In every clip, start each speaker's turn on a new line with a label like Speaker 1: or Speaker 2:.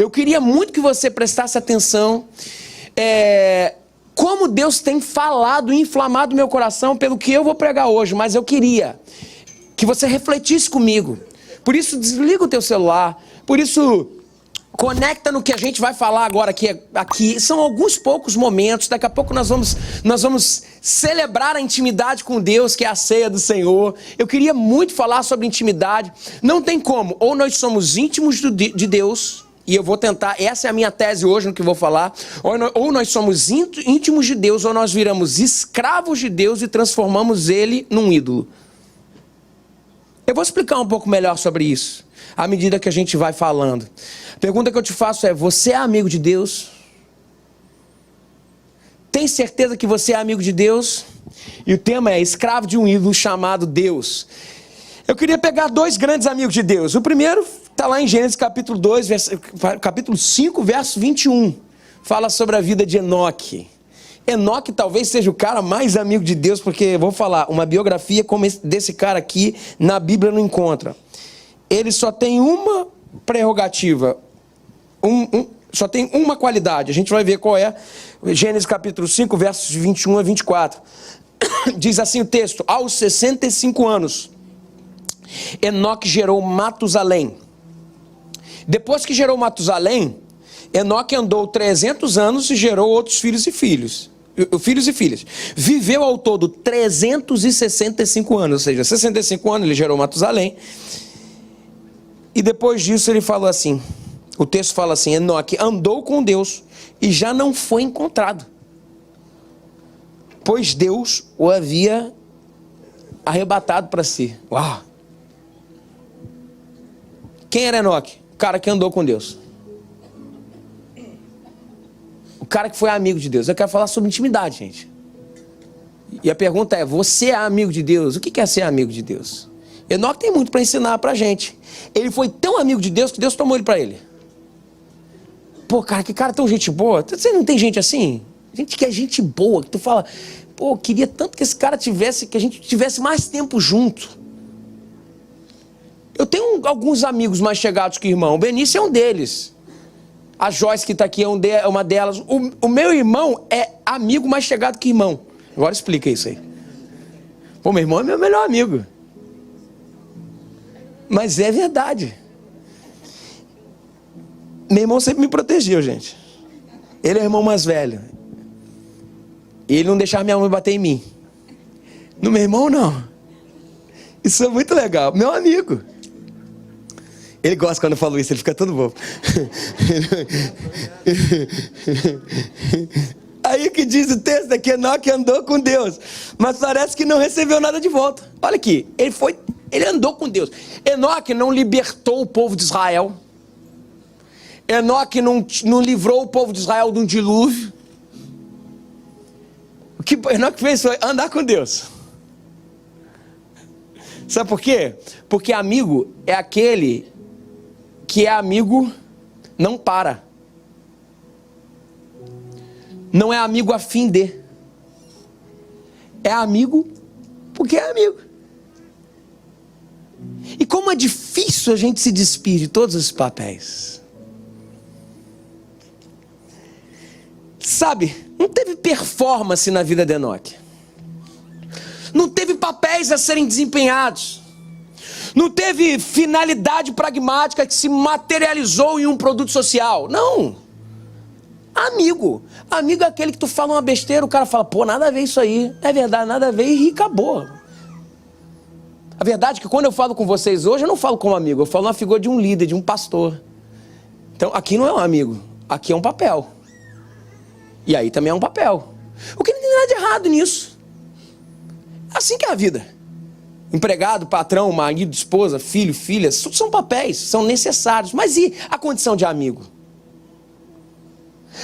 Speaker 1: Eu queria muito que você prestasse atenção como Deus tem falado e inflamado meu coração pelo que eu vou pregar hoje, mas eu queria que você refletisse comigo. Por isso, desliga o teu celular, por isso, conecta no que a gente vai falar agora aqui. São alguns poucos momentos, daqui a pouco nós vamos celebrar a intimidade com Deus, que é a ceia do Senhor. Eu queria muito falar sobre intimidade. Não tem como, ou nós somos íntimos de Deus, e eu vou tentar, essa é a minha tese hoje no que eu vou falar, ou nós somos íntimos de Deus, ou nós viramos escravos de Deus e transformamos ele num ídolo. Eu vou explicar um pouco melhor sobre isso, à medida que a gente vai falando. A pergunta que eu te faço é, você é amigo de Deus? Tem certeza que você é amigo de Deus? E o tema é escravo de um ídolo chamado Deus. Eu queria pegar dois grandes amigos de Deus. O primeiro está lá em Gênesis capítulo 5, verso 21. Fala sobre a vida de Enoque. Enoque talvez seja o cara mais amigo de Deus, porque, vou falar, uma biografia como desse cara aqui, na Bíblia não encontra. Ele só tem uma prerrogativa, só tem uma qualidade. A gente vai ver qual é. Gênesis capítulo 5, versos 21 a 24. Diz assim o texto: aos 65 anos, Enoque gerou Matusalém. Depois que gerou Matusalém, Enoque andou 300 anos e gerou outros filhos e filhas. Viveu ao todo 365 anos, ou seja, 65 anos ele gerou Matusalém. E depois disso ele falou assim, o texto fala assim, Enoque andou com Deus e já não foi encontrado, pois Deus o havia arrebatado para si. Uau! Quem era Enoque? O cara que andou com Deus. O cara que foi amigo de Deus. Eu quero falar sobre intimidade, gente. E a pergunta é, você é amigo de Deus? O que é ser amigo de Deus? Enoque tem muito para ensinar pra gente. Ele foi tão amigo de Deus que Deus tomou ele para ele. Pô, cara, que cara tão gente boa. Você não tem gente assim? Gente que é gente boa, que tu fala, pô, queria tanto que esse cara tivesse, que a gente tivesse mais tempo junto. Eu tenho alguns amigos mais chegados que irmão. O Benício é um deles. A Joyce que está aqui é uma delas. O meu irmão é amigo mais chegado que irmão. Agora explica isso aí. Pô, meu irmão é meu melhor amigo. Mas é verdade. Meu irmão sempre me protegeu, gente. Ele é o irmão mais velho. Ele não deixava minha mãe bater em mim. No meu irmão, não. Isso é muito legal. Meu amigo. Ele gosta quando eu falo isso, ele fica todo bobo. Aí o que diz o texto é que Enoque andou com Deus, mas parece que não recebeu nada de volta. Olha aqui, ele andou com Deus. Enoque não libertou o povo de Israel. Enoque não livrou o povo de Israel de um dilúvio. O que Enoque fez foi andar com Deus. Sabe por quê? Porque amigo é aquele que é amigo, não para. Não é amigo a fim de. É amigo porque é amigo. E como é difícil a gente se despir de todos esses papéis. Sabe, não teve performance na vida de Enoque. Não teve papéis a serem desempenhados. Não teve finalidade pragmática que se materializou em um produto social. Não. Amigo. Amigo é aquele que tu fala uma besteira, o cara fala, pô, nada a ver isso aí. É verdade, nada a ver e acabou. A verdade é que quando eu falo com vocês hoje, eu não falo como amigo, eu falo uma figura de um líder, de um pastor. Então, aqui não é um amigo, aqui é um papel. E aí também é um papel. O que não tem nada de errado nisso. Assim que é a vida. Empregado, patrão, marido, esposa, filho, filhas, tudo são papéis, são necessários. Mas e a condição de amigo?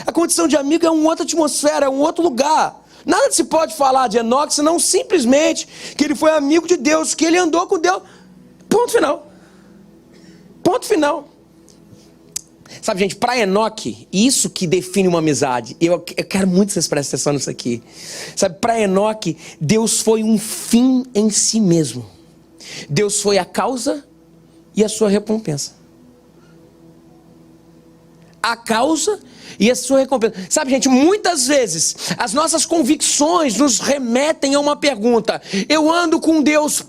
Speaker 1: A condição de amigo é uma outra atmosfera, é um outro lugar. Nada se pode falar de Enoque, senão simplesmente que ele foi amigo de Deus, que ele andou com Deus. Ponto final. Ponto final. Sabe, gente, para Enoque, isso que define uma amizade. Eu quero muito que vocês prestem atenção nisso aqui. Sabe, para Enoque, Deus foi um fim em si mesmo. Deus foi a causa e a sua recompensa. a causa e a sua recompensa. Sabe, gente, muitas vezes as nossas convicções nos remetem a uma pergunta: eu ando com Deus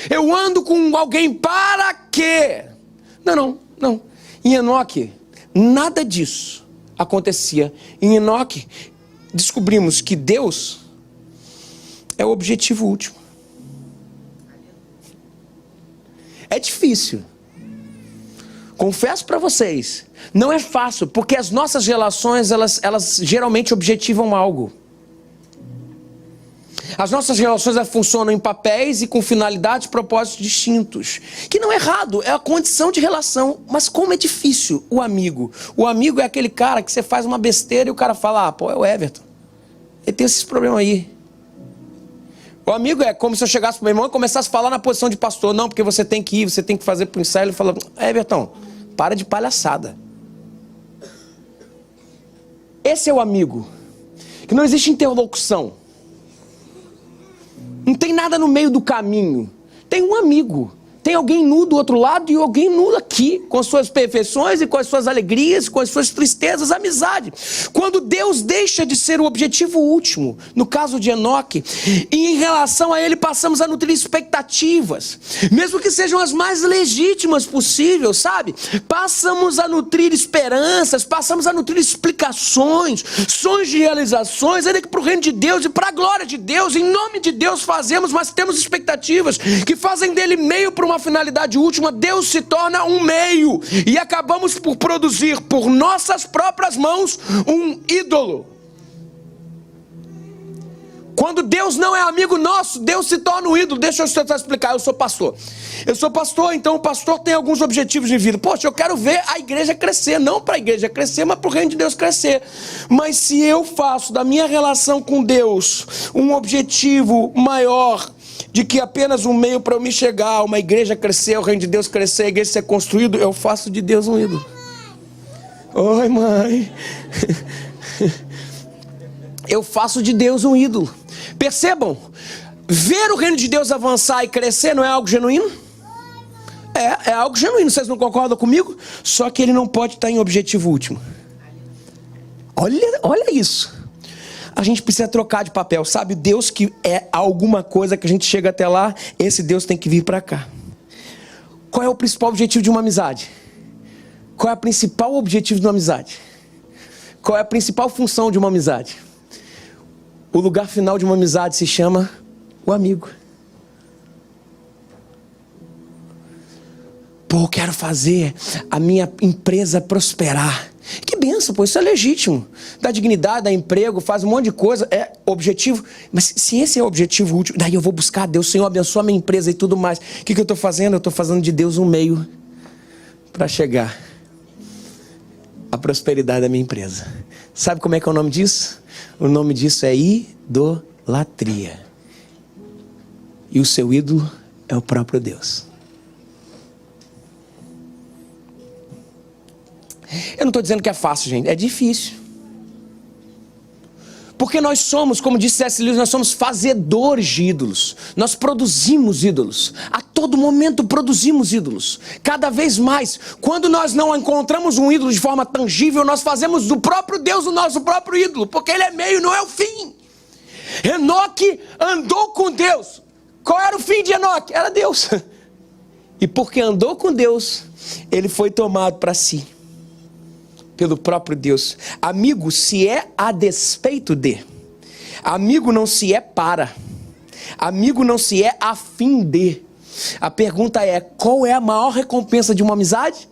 Speaker 1: eu ando com alguém para quê? Não. Em Enoque, nada disso acontecia. Em Enoque, descobrimos que Deus é o objetivo último. É difícil. Confesso para vocês, não é fácil, porque as nossas relações, elas geralmente objetivam algo. As nossas relações funcionam em papéis e com finalidades e propósitos distintos. Que não é errado, é a condição de relação. Mas como é difícil o amigo. O amigo é aquele cara que você faz uma besteira e o cara fala: pô, é o Everton. Ele tem esses problemas aí. O amigo é como se eu chegasse pro meu irmão e começasse a falar na posição de pastor. Não, porque você tem que ir, você tem que fazer pro ensaio. Ele fala: Everton, para de palhaçada. Esse é o amigo. Que não existe interlocução. Não tem nada no meio do caminho. Tem um amigo. Tem alguém nu do outro lado e alguém nu aqui, com as suas perfeições e com as suas alegrias, com as suas tristezas, amizade. Quando Deus deixa de ser o objetivo último, no caso de Enoque, e em relação a ele passamos a nutrir expectativas, mesmo que sejam as mais legítimas possíveis, sabe? Passamos a nutrir esperanças, passamos a nutrir explicações, sonhos de realizações, ainda que para o reino de Deus e para a glória de Deus, em nome de Deus fazemos, mas temos expectativas que fazem dele meio para uma finalidade última. Deus se torna um meio e acabamos por produzir por nossas próprias mãos um ídolo. Quando Deus não é amigo nosso, Deus se torna um ídolo. Deixa eu tentar explicar. Eu sou pastor, então o pastor tem alguns objetivos de vida. Poxa, eu quero ver a igreja crescer, não para a igreja crescer, mas para o reino de Deus crescer. Mas se eu faço da minha relação com Deus um objetivo maior de que apenas um meio para eu me chegar, uma igreja crescer, o reino de Deus crescer, a igreja ser construído, eu faço de Deus um ídolo. Oi, mãe. Eu faço de Deus um ídolo. Percebam, ver o reino de Deus avançar e crescer não é algo genuíno? É algo genuíno, vocês não concordam comigo? Só que ele não pode estar em objetivo último. Olha isso. A gente precisa trocar de papel, sabe? Deus que é alguma coisa que a gente chega até lá, esse Deus tem que vir para cá. Qual é o principal objetivo de uma amizade? Qual é o principal objetivo de uma amizade? Qual é a principal função de uma amizade? O lugar final de uma amizade se chama o amigo. Pô, eu quero fazer a minha empresa prosperar. Que benção, pô, isso é legítimo. Dá dignidade, dá emprego, faz um monte de coisa, é objetivo. Mas se esse é o objetivo último, daí eu vou buscar Deus, Senhor, abençoa a minha empresa e tudo mais. O que eu estou fazendo? Eu estou fazendo de Deus um meio para chegar à prosperidade da minha empresa. Sabe como é que é o nome disso? O nome disso é idolatria. E o seu ídolo é o próprio Deus. Eu não estou dizendo que é fácil, gente. É difícil. Porque nós somos, como disse C.S. Lewis, nós somos fazedores de ídolos. Nós produzimos ídolos. A todo momento produzimos ídolos. Cada vez mais. Quando nós não encontramos um ídolo de forma tangível, nós fazemos do próprio Deus o nosso próprio ídolo. Porque ele é meio, não é o fim. Enoque andou com Deus. Qual era o fim de Enoque? Era Deus. E porque andou com Deus, ele foi tomado para si. Pelo próprio Deus. Amigo se é a despeito de. Amigo não se é para. Amigo não se é a fim de. A pergunta é: qual é a maior recompensa de uma amizade?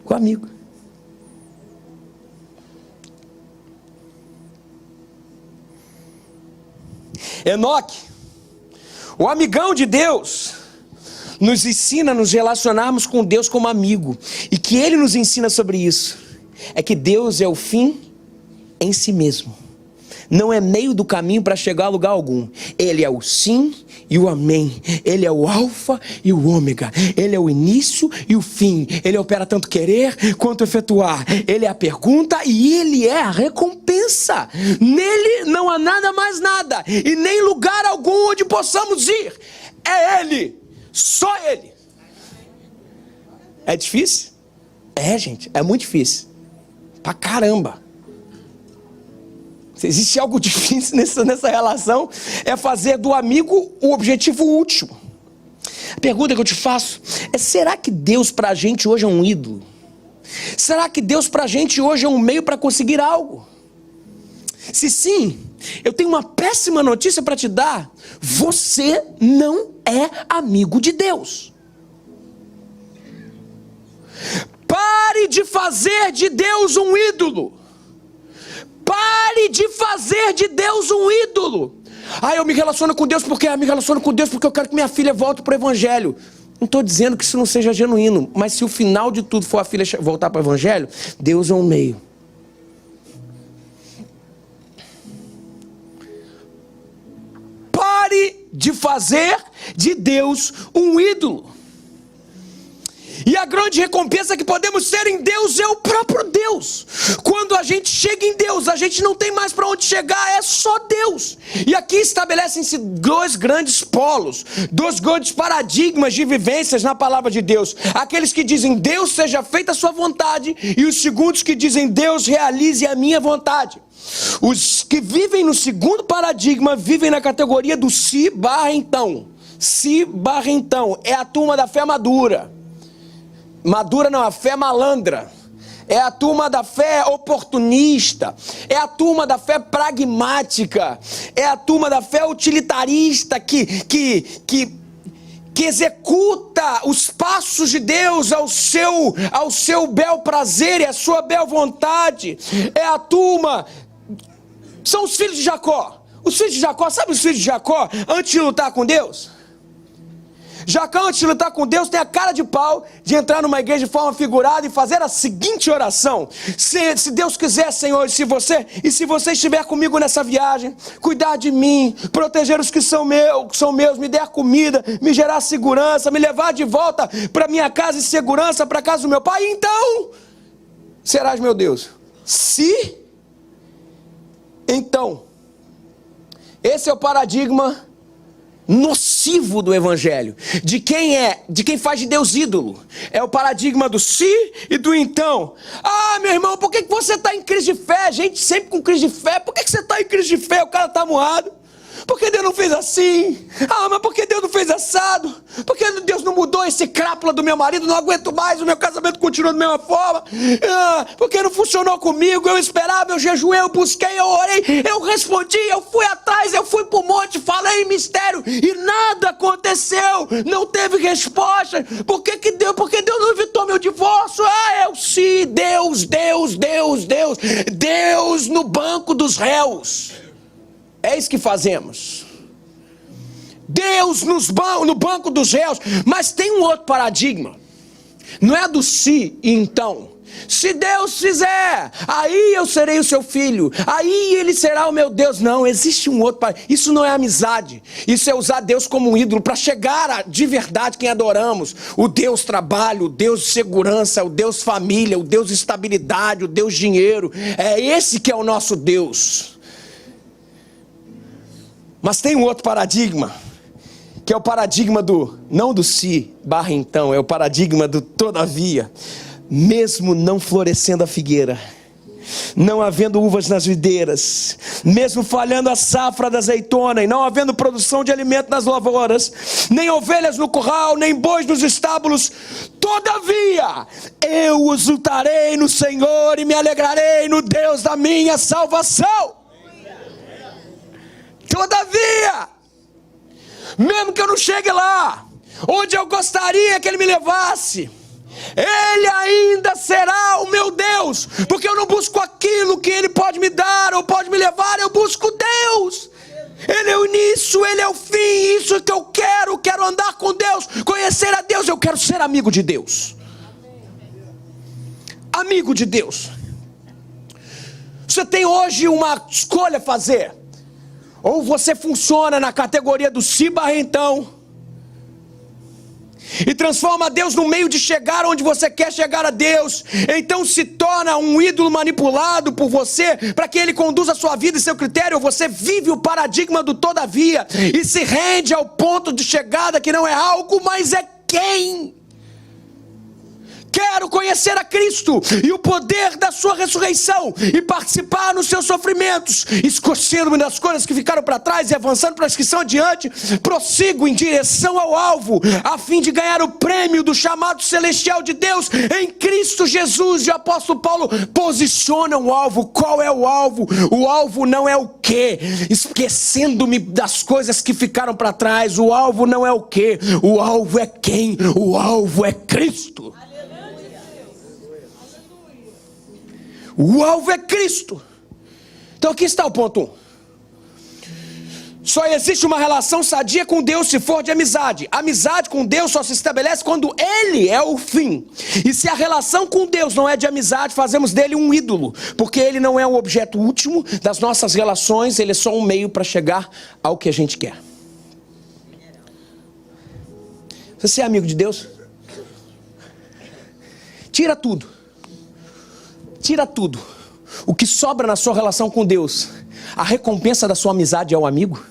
Speaker 1: O amigo. Enoque, o amigão de Deus, nos ensina a nos relacionarmos com Deus como amigo. E que Ele nos ensina sobre isso é que Deus é o fim em si mesmo. Não é meio do caminho para chegar a lugar algum. Ele é o sim e o amém. Ele é o alfa e o ômega. Ele é o início e o fim. Ele opera tanto querer quanto efetuar. Ele é a pergunta e Ele é a recompensa. Nele não há nada mais nada. E nem lugar algum onde possamos ir. É Ele. Só Ele. É difícil? Gente, é muito difícil. Pra caramba. Se existe algo difícil nessa relação, é fazer do amigo o objetivo último. A pergunta que eu te faço é: será que Deus pra gente hoje é um ídolo? Será que Deus pra gente hoje é um meio para conseguir algo? Se sim, eu tenho uma péssima notícia para te dar. Você não é amigo de Deus. Pare de fazer de Deus um ídolo. Pare de fazer de Deus um ídolo. Eu me relaciono com Deus porque eu quero que minha filha volte para o Evangelho. Não estou dizendo que isso não seja genuíno, mas se o final de tudo for a filha voltar para o Evangelho, Deus é um meio. Pare de fazer de Deus um ídolo. E a grande recompensa que podemos ter em Deus é o próprio Deus. Quando a gente chega em Deus, a gente não tem mais para onde chegar, é só Deus. E aqui estabelecem-se dois grandes polos, dois grandes paradigmas de vivências na palavra de Deus. Aqueles que dizem: Deus, seja feita a sua vontade, e os segundos que dizem: Deus, realize a minha vontade. Os que vivem no segundo paradigma vivem na categoria do si barra então. Si barra então é a turma da fé madura. Madura não, a fé malandra. É a turma da fé oportunista. É a turma da fé pragmática. É a turma da fé utilitarista que executa os passos de Deus ao seu bel prazer e à sua bel vontade. É a turma... São os filhos de Jacó. Os filhos de Jacó, sabe os filhos de Jacó antes de lutar com Deus? Jacó, antes de lutar com Deus, tem a cara de pau de entrar numa igreja de forma figurada e fazer a seguinte oração: se Deus quiser, Senhor, se você estiver comigo nessa viagem, cuidar de mim, proteger os que são meus, me der comida, me gerar segurança, me levar de volta para minha casa em segurança, para a casa do meu pai, então serás meu Deus. Então, esse é o paradigma nocivo do Evangelho, de quem faz de Deus ídolo. É o paradigma do se e do então. Meu irmão, por que você está em crise de fé? Gente sempre com crise de fé. Por que você está em crise de fé? O cara está moado. Por que Deus não fez assim? Mas por que Deus não fez assado? Por que Deus não mudou esse crápula do meu marido? Não aguento mais, o meu casamento continua da mesma forma. Por que não funcionou comigo? Eu esperava, eu jejuei, eu busquei, eu orei, eu respondi, eu fui atrás, eu fui pro monte, falei em mistério e nada aconteceu. Não teve resposta. Por que Deus não evitou meu divórcio? Eu sim, Deus no banco dos réus. É isso que fazemos. Deus no banco dos réus. Mas tem um outro paradigma. Não é do se e então. Se Deus fizer, aí eu serei o seu filho, aí ele será o meu Deus. Não, existe um outro paradigma. Isso não é amizade. Isso é usar Deus como um ídolo para chegar de verdade quem adoramos. O Deus trabalho, o Deus segurança, o Deus família, o Deus estabilidade, o Deus dinheiro. É esse que é o nosso Deus. Mas tem um outro paradigma, que é o paradigma não do si barra então, é o paradigma do todavia. Mesmo não florescendo a figueira, não havendo uvas nas videiras, mesmo falhando a safra da azeitona e não havendo produção de alimento nas lavouras, nem ovelhas no curral, nem bois nos estábulos, todavia eu exultarei no Senhor e me alegrarei no Deus da minha salvação. Todavia, mesmo que eu não chegue lá, onde eu gostaria que Ele me levasse, Ele ainda será o meu Deus, porque eu não busco aquilo que Ele pode me dar ou pode me levar, eu busco Deus. Ele é o início, Ele é o fim, isso que eu quero andar com Deus, conhecer a Deus, eu quero ser amigo de Deus. Amigo de Deus. Você tem hoje uma escolha a fazer. Ou você funciona na categoria do si barra então e transforma Deus no meio de chegar onde você quer chegar a Deus, então se torna um ídolo manipulado por você para que ele conduza a sua vida e seu critério. Ou você vive o paradigma do todavia e se rende ao ponto de chegada que não é algo, mas é quem quero conhecer a Cristo e o poder da sua ressurreição e participar nos seus sofrimentos, esquecendo-me das coisas que ficaram para trás e avançando para as que são adiante, prossigo em direção ao alvo, a fim de ganhar o prêmio do chamado celestial de Deus em Cristo Jesus. E o apóstolo Paulo posiciona o alvo. Qual é o alvo? O alvo não é o quê? Esquecendo-me das coisas que ficaram para trás. O alvo não é o quê? O alvo é quem? O alvo é Cristo. O alvo é Cristo. Então aqui está o ponto 1. Só existe uma relação sadia com Deus se for de amizade. Amizade com Deus só se estabelece quando Ele é o fim. E se a relação com Deus não é de amizade, fazemos dele um ídolo. Porque Ele não é o objeto último das nossas relações, Ele é só um meio para chegar ao que a gente quer. Você é amigo de Deus? Tira tudo. Tira tudo. O que sobra na sua relação com Deus, a recompensa da sua amizade é o amigo?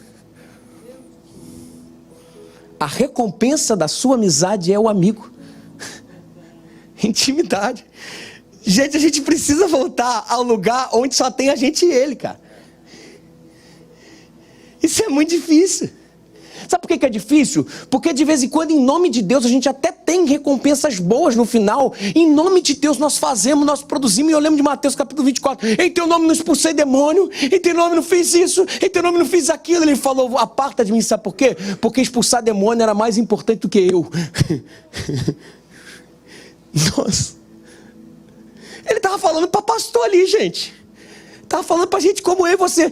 Speaker 1: A recompensa da sua amizade é o amigo. Intimidade. Gente, a gente precisa voltar ao lugar onde só tem a gente e ele, cara. Isso é muito difícil. Sabe por que é difícil? Porque de vez em quando, em nome de Deus, a gente até tem recompensas boas no final. Em nome de Deus nós fazemos, nós produzimos. E eu lembro de Mateus capítulo 24. Em teu nome não expulsei demônio. Em teu nome não fiz isso. Em teu nome não fiz aquilo. Ele falou, aparta de mim, sabe por quê? Porque expulsar demônio era mais importante do que eu. Nossa. Ele estava falando para pastor ali, gente. Estava falando para gente como eu e você.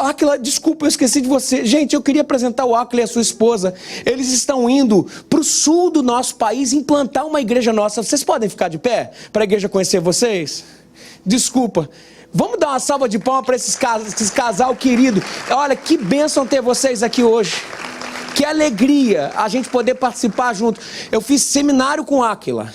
Speaker 1: Áquila, desculpa, eu esqueci de você. Gente, eu queria apresentar o Áquila e a sua esposa. Eles estão indo para o sul do nosso país implantar uma igreja nossa. Vocês podem ficar de pé para a igreja conhecer vocês? Desculpa. Vamos dar uma salva de palmas para esse casal querido. Olha, que bênção ter vocês aqui hoje. Que alegria a gente poder participar junto. Eu fiz seminário com o Áquila.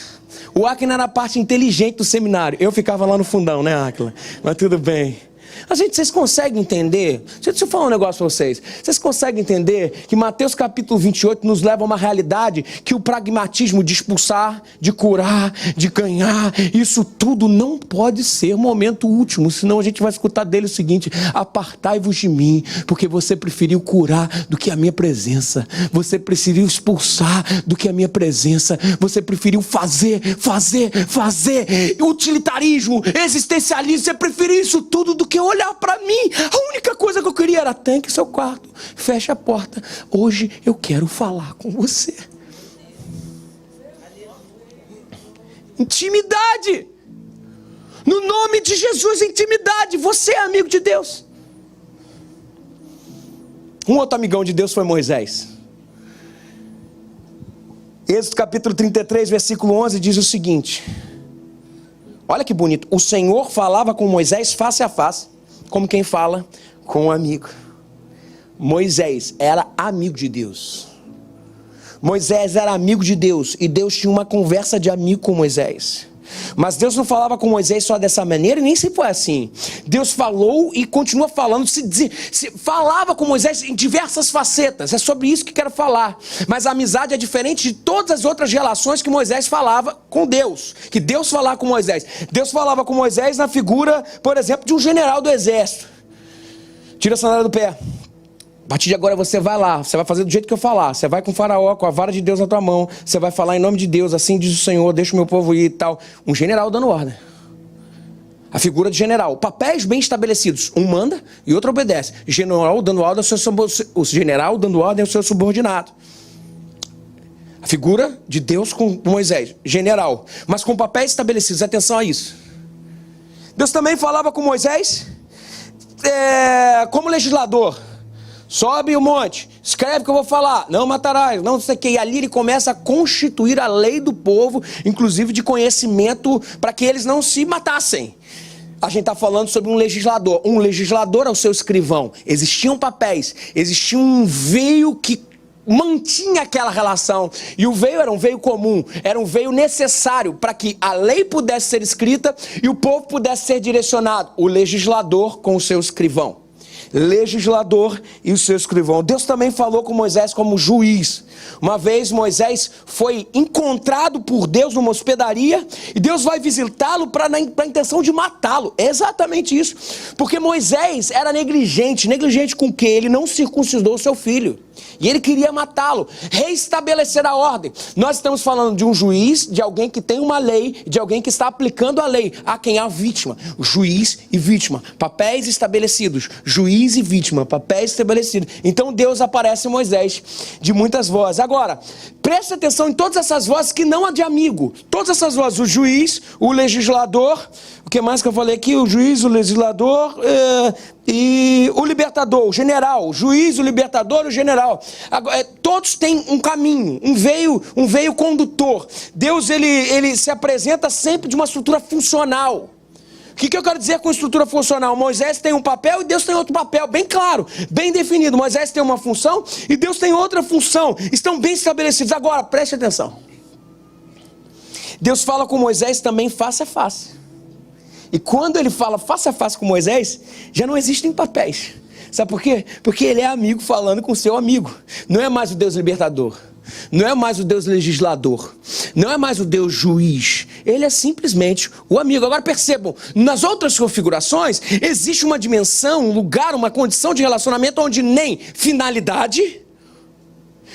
Speaker 1: O Áquila era a parte inteligente do seminário. Eu ficava lá no fundão, né, Áquila? Mas tudo bem. Vocês conseguem entender? Deixa eu falar um negócio para vocês. Vocês conseguem entender que Mateus capítulo 28 nos leva a uma realidade que o pragmatismo de expulsar, de curar, de ganhar, isso tudo não pode ser momento último, senão a gente vai escutar dele o seguinte: apartai-vos de mim, porque você preferiu curar do que a minha presença, você preferiu expulsar do que a minha presença, você preferiu fazer, utilitarismo, existencialismo, você preferiu isso tudo do que olhar para mim. A única coisa que eu queria era: tranque seu quarto, feche a porta, hoje eu quero falar com você. Intimidade. No nome de Jesus, intimidade. Você é amigo de Deus. Um outro amigão de Deus foi Moisés. Êxodo capítulo 33, versículo 11 diz o seguinte: olha que bonito. O Senhor falava com Moisés face a face, como quem fala com um amigo. Moisés era amigo de Deus. Moisés era amigo de Deus e Deus tinha uma conversa de amigo com Moisés. Mas Deus não falava com Moisés só dessa maneira, e nem sempre foi assim. Deus falou e continua falando, falava com Moisés em diversas facetas. É sobre isso que quero falar. Mas a amizade é diferente de todas as outras relações que Moisés falava com Deus, que Deus falava com Moisés. Deus falava com Moisés na figura, por exemplo, de um general do exército. Tira a sandália do pé. A partir de agora você vai lá, você vai fazer do jeito que eu falar. Você vai com o faraó, com a vara de Deus na tua mão. Você vai falar em nome de Deus, assim diz o Senhor, deixa o meu povo ir e tal. Um general dando ordem. A figura de general. Papéis bem estabelecidos. Um manda e outro obedece. O general dando ordem ao seu subordinado. A figura de Deus com Moisés. General. Mas com papéis estabelecidos. Atenção a isso. Deus também falava com Moisés como legislador. Sobe o monte, escreve o que eu vou falar, não matarás, não sei o que. E ali ele começa a constituir a lei do povo, inclusive de conhecimento, para que eles não se matassem. A gente está falando sobre um legislador ao seu escrivão. Existiam papéis, existia um veio que mantinha aquela relação. E o veio era um veio comum, era um veio necessário para que a lei pudesse ser escrita e o povo pudesse ser direcionado. O legislador com o seu escrivão. legislador e o seu escrivão. Deus também falou com Moisés como juiz. Uma vez Moisés foi encontrado por Deus numa hospedaria e Deus vai visitá-lo para a intenção de matá-lo. É exatamente isso. Porque Moisés era negligente. Negligente com o quê? Ele não circuncidou seu filho. E ele queria matá-lo, reestabelecer a ordem. Nós estamos falando de um juiz, de alguém que tem uma lei, de alguém que está aplicando a lei. A quem? A vítima. Juiz e vítima. Papéis estabelecidos. Juiz e vítima. Papéis estabelecidos. Então Deus aparece em Moisés de muitas vozes. Agora, preste atenção em todas essas vozes que não há de amigo. Todas essas vozes. O juiz, o legislador. O que mais que eu falei aqui? O juiz, o legislador e o libertador, o general. O juiz, o libertador, o general. Agora, todos têm um caminho, um veio condutor. Deus ele se apresenta sempre de uma estrutura funcional. O que eu quero dizer com estrutura funcional? Moisés tem um papel e Deus tem outro papel, bem claro, bem definido. Moisés tem uma função e Deus tem outra função. Estão bem estabelecidos. Agora, preste atenção. Deus fala com Moisés também face a face. E quando ele fala face a face com Moisés, já não existem papéis. Sabe por quê? Porque ele é amigo falando com seu amigo. Não é mais o Deus libertador. Não é mais o Deus legislador. Não é mais o Deus juiz. Ele é simplesmente o amigo. Agora percebam, nas outras configurações, existe uma dimensão, um lugar, uma condição de relacionamento onde nem finalidade,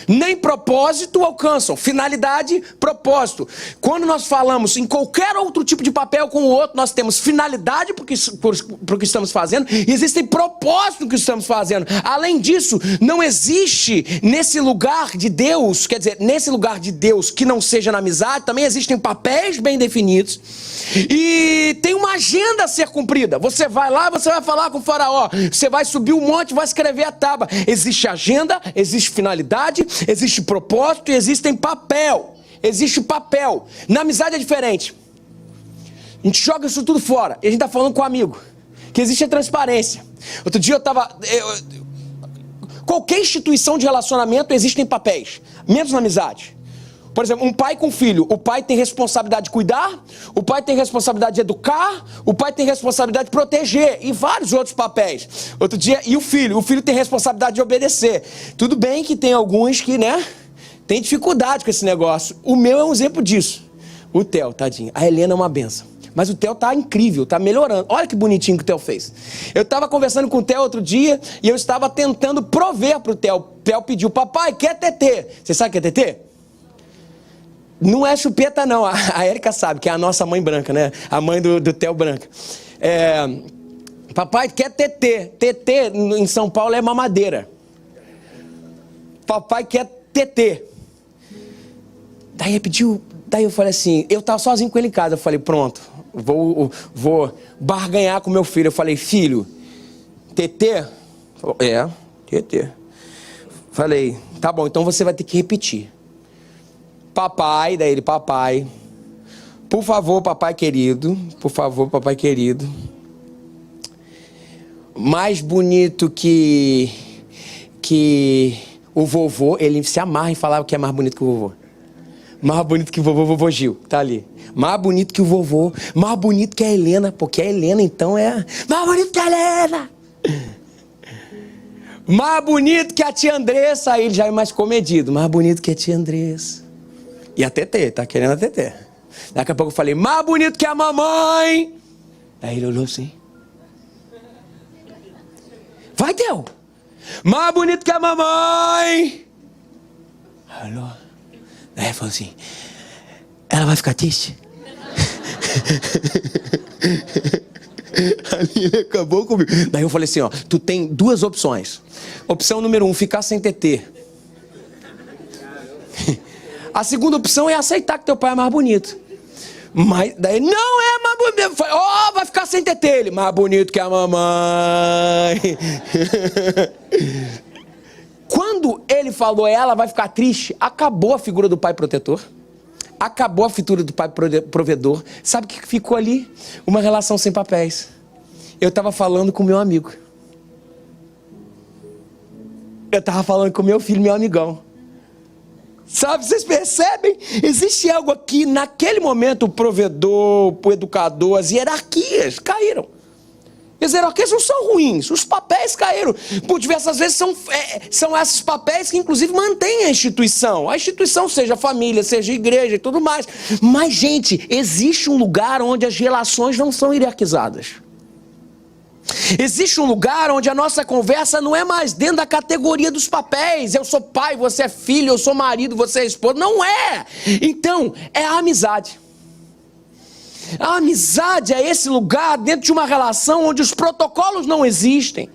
Speaker 1: nem propósito alcançam. Finalidade, propósito. Quando nós falamos em qualquer outro tipo de papel com o outro, nós temos finalidade por que estamos fazendo e existem propósitos no que estamos fazendo. Além disso, não existe nesse lugar de Deus, quer dizer, nesse lugar de Deus que não seja na amizade, também existem papéis bem definidos e tem uma agenda a ser cumprida. Você vai lá, você vai falar com o faraó, você vai subir um monte, vai escrever a tábua. Existe agenda, existe finalidade, existe propósito e existem papel. Existe papel. Na amizade é diferente. A gente joga isso tudo fora e a gente está falando com um amigo. Que existe a transparência. Outro dia eu estava... Qualquer instituição de relacionamento existem papéis, menos na amizade. Por exemplo, um pai com filho. O pai tem responsabilidade de cuidar, o pai tem responsabilidade de educar, o pai tem responsabilidade de proteger e vários outros papéis. Outro dia, e o filho tem responsabilidade de obedecer. Tudo bem que tem alguns que, tem dificuldade com esse negócio. O meu é um exemplo disso. O Theo, tadinho. A Helena é uma benção. Mas o Theo tá incrível, tá melhorando. Olha que bonitinho que o Theo fez. Eu estava conversando com o Theo outro dia e eu estava tentando prover pro Theo. O Theo pediu, papai, quer tetê? Você sabe o que é tetê? Não é chupeta, não. A Érica sabe, que é a nossa mãe branca, né? A mãe do Theo branca. Papai quer tetê. Tetê em São Paulo é mamadeira. Papai quer tetê. Daí ele pediu. Daí eu falei assim, eu tava sozinho com ele em casa. Eu falei, pronto, vou barganhar com meu filho. Eu falei, filho, tetê? Tetê. Falei, tá bom, então você vai ter que repetir. Papai, daí ele, papai, por favor, papai querido, mais bonito que o vovô, ele se amarra e falava que é mais bonito que o vovô. Mais bonito que o vovô Gil, tá ali. Mais bonito que o vovô, mais bonito que a Helena, porque a Helena então é mais bonito que a Helena. Mais bonito que a tia Andressa, aí ele já é mais comedido, mais bonito que a tia Andressa. E a Tetê, tá querendo a Tetê. Daqui a pouco eu falei, mais bonito que a mamãe. Aí ele olhou assim. Vai, Theo. Mais bonito que a mamãe. Alô. Aí ele falou assim, ela vai ficar triste? Ali ele acabou comigo. Daí eu falei assim, ó, tu tem duas opções. Opção número 1, ficar sem Tetê. A segunda opção é aceitar que teu pai é mais bonito. Mas daí, não é mais bonito. Vai ficar sem tetê. Ele, mais bonito que a mamãe. Quando ele falou, ela vai ficar triste, acabou a figura do pai protetor. Acabou a figura do pai provedor. Sabe o que ficou ali? Uma relação sem papéis. Eu estava falando com meu amigo. Eu estava falando com meu filho, meu amigão. Sabe, vocês percebem? Existe algo aqui, naquele momento, o provedor, o educador, as hierarquias caíram. Hierarquias não são ruins, os papéis caíram. Por diversas vezes são esses papéis que inclusive mantêm a instituição. A instituição seja família, seja igreja e tudo mais. Mas, gente, existe um lugar onde as relações não são hierarquizadas. Existe um lugar onde a nossa conversa não é mais dentro da categoria dos papéis. Eu sou pai, você é filho, eu sou marido, você é esposa. Não é! Então, é a amizade. A amizade é esse lugar dentro de uma relação onde os protocolos não existem,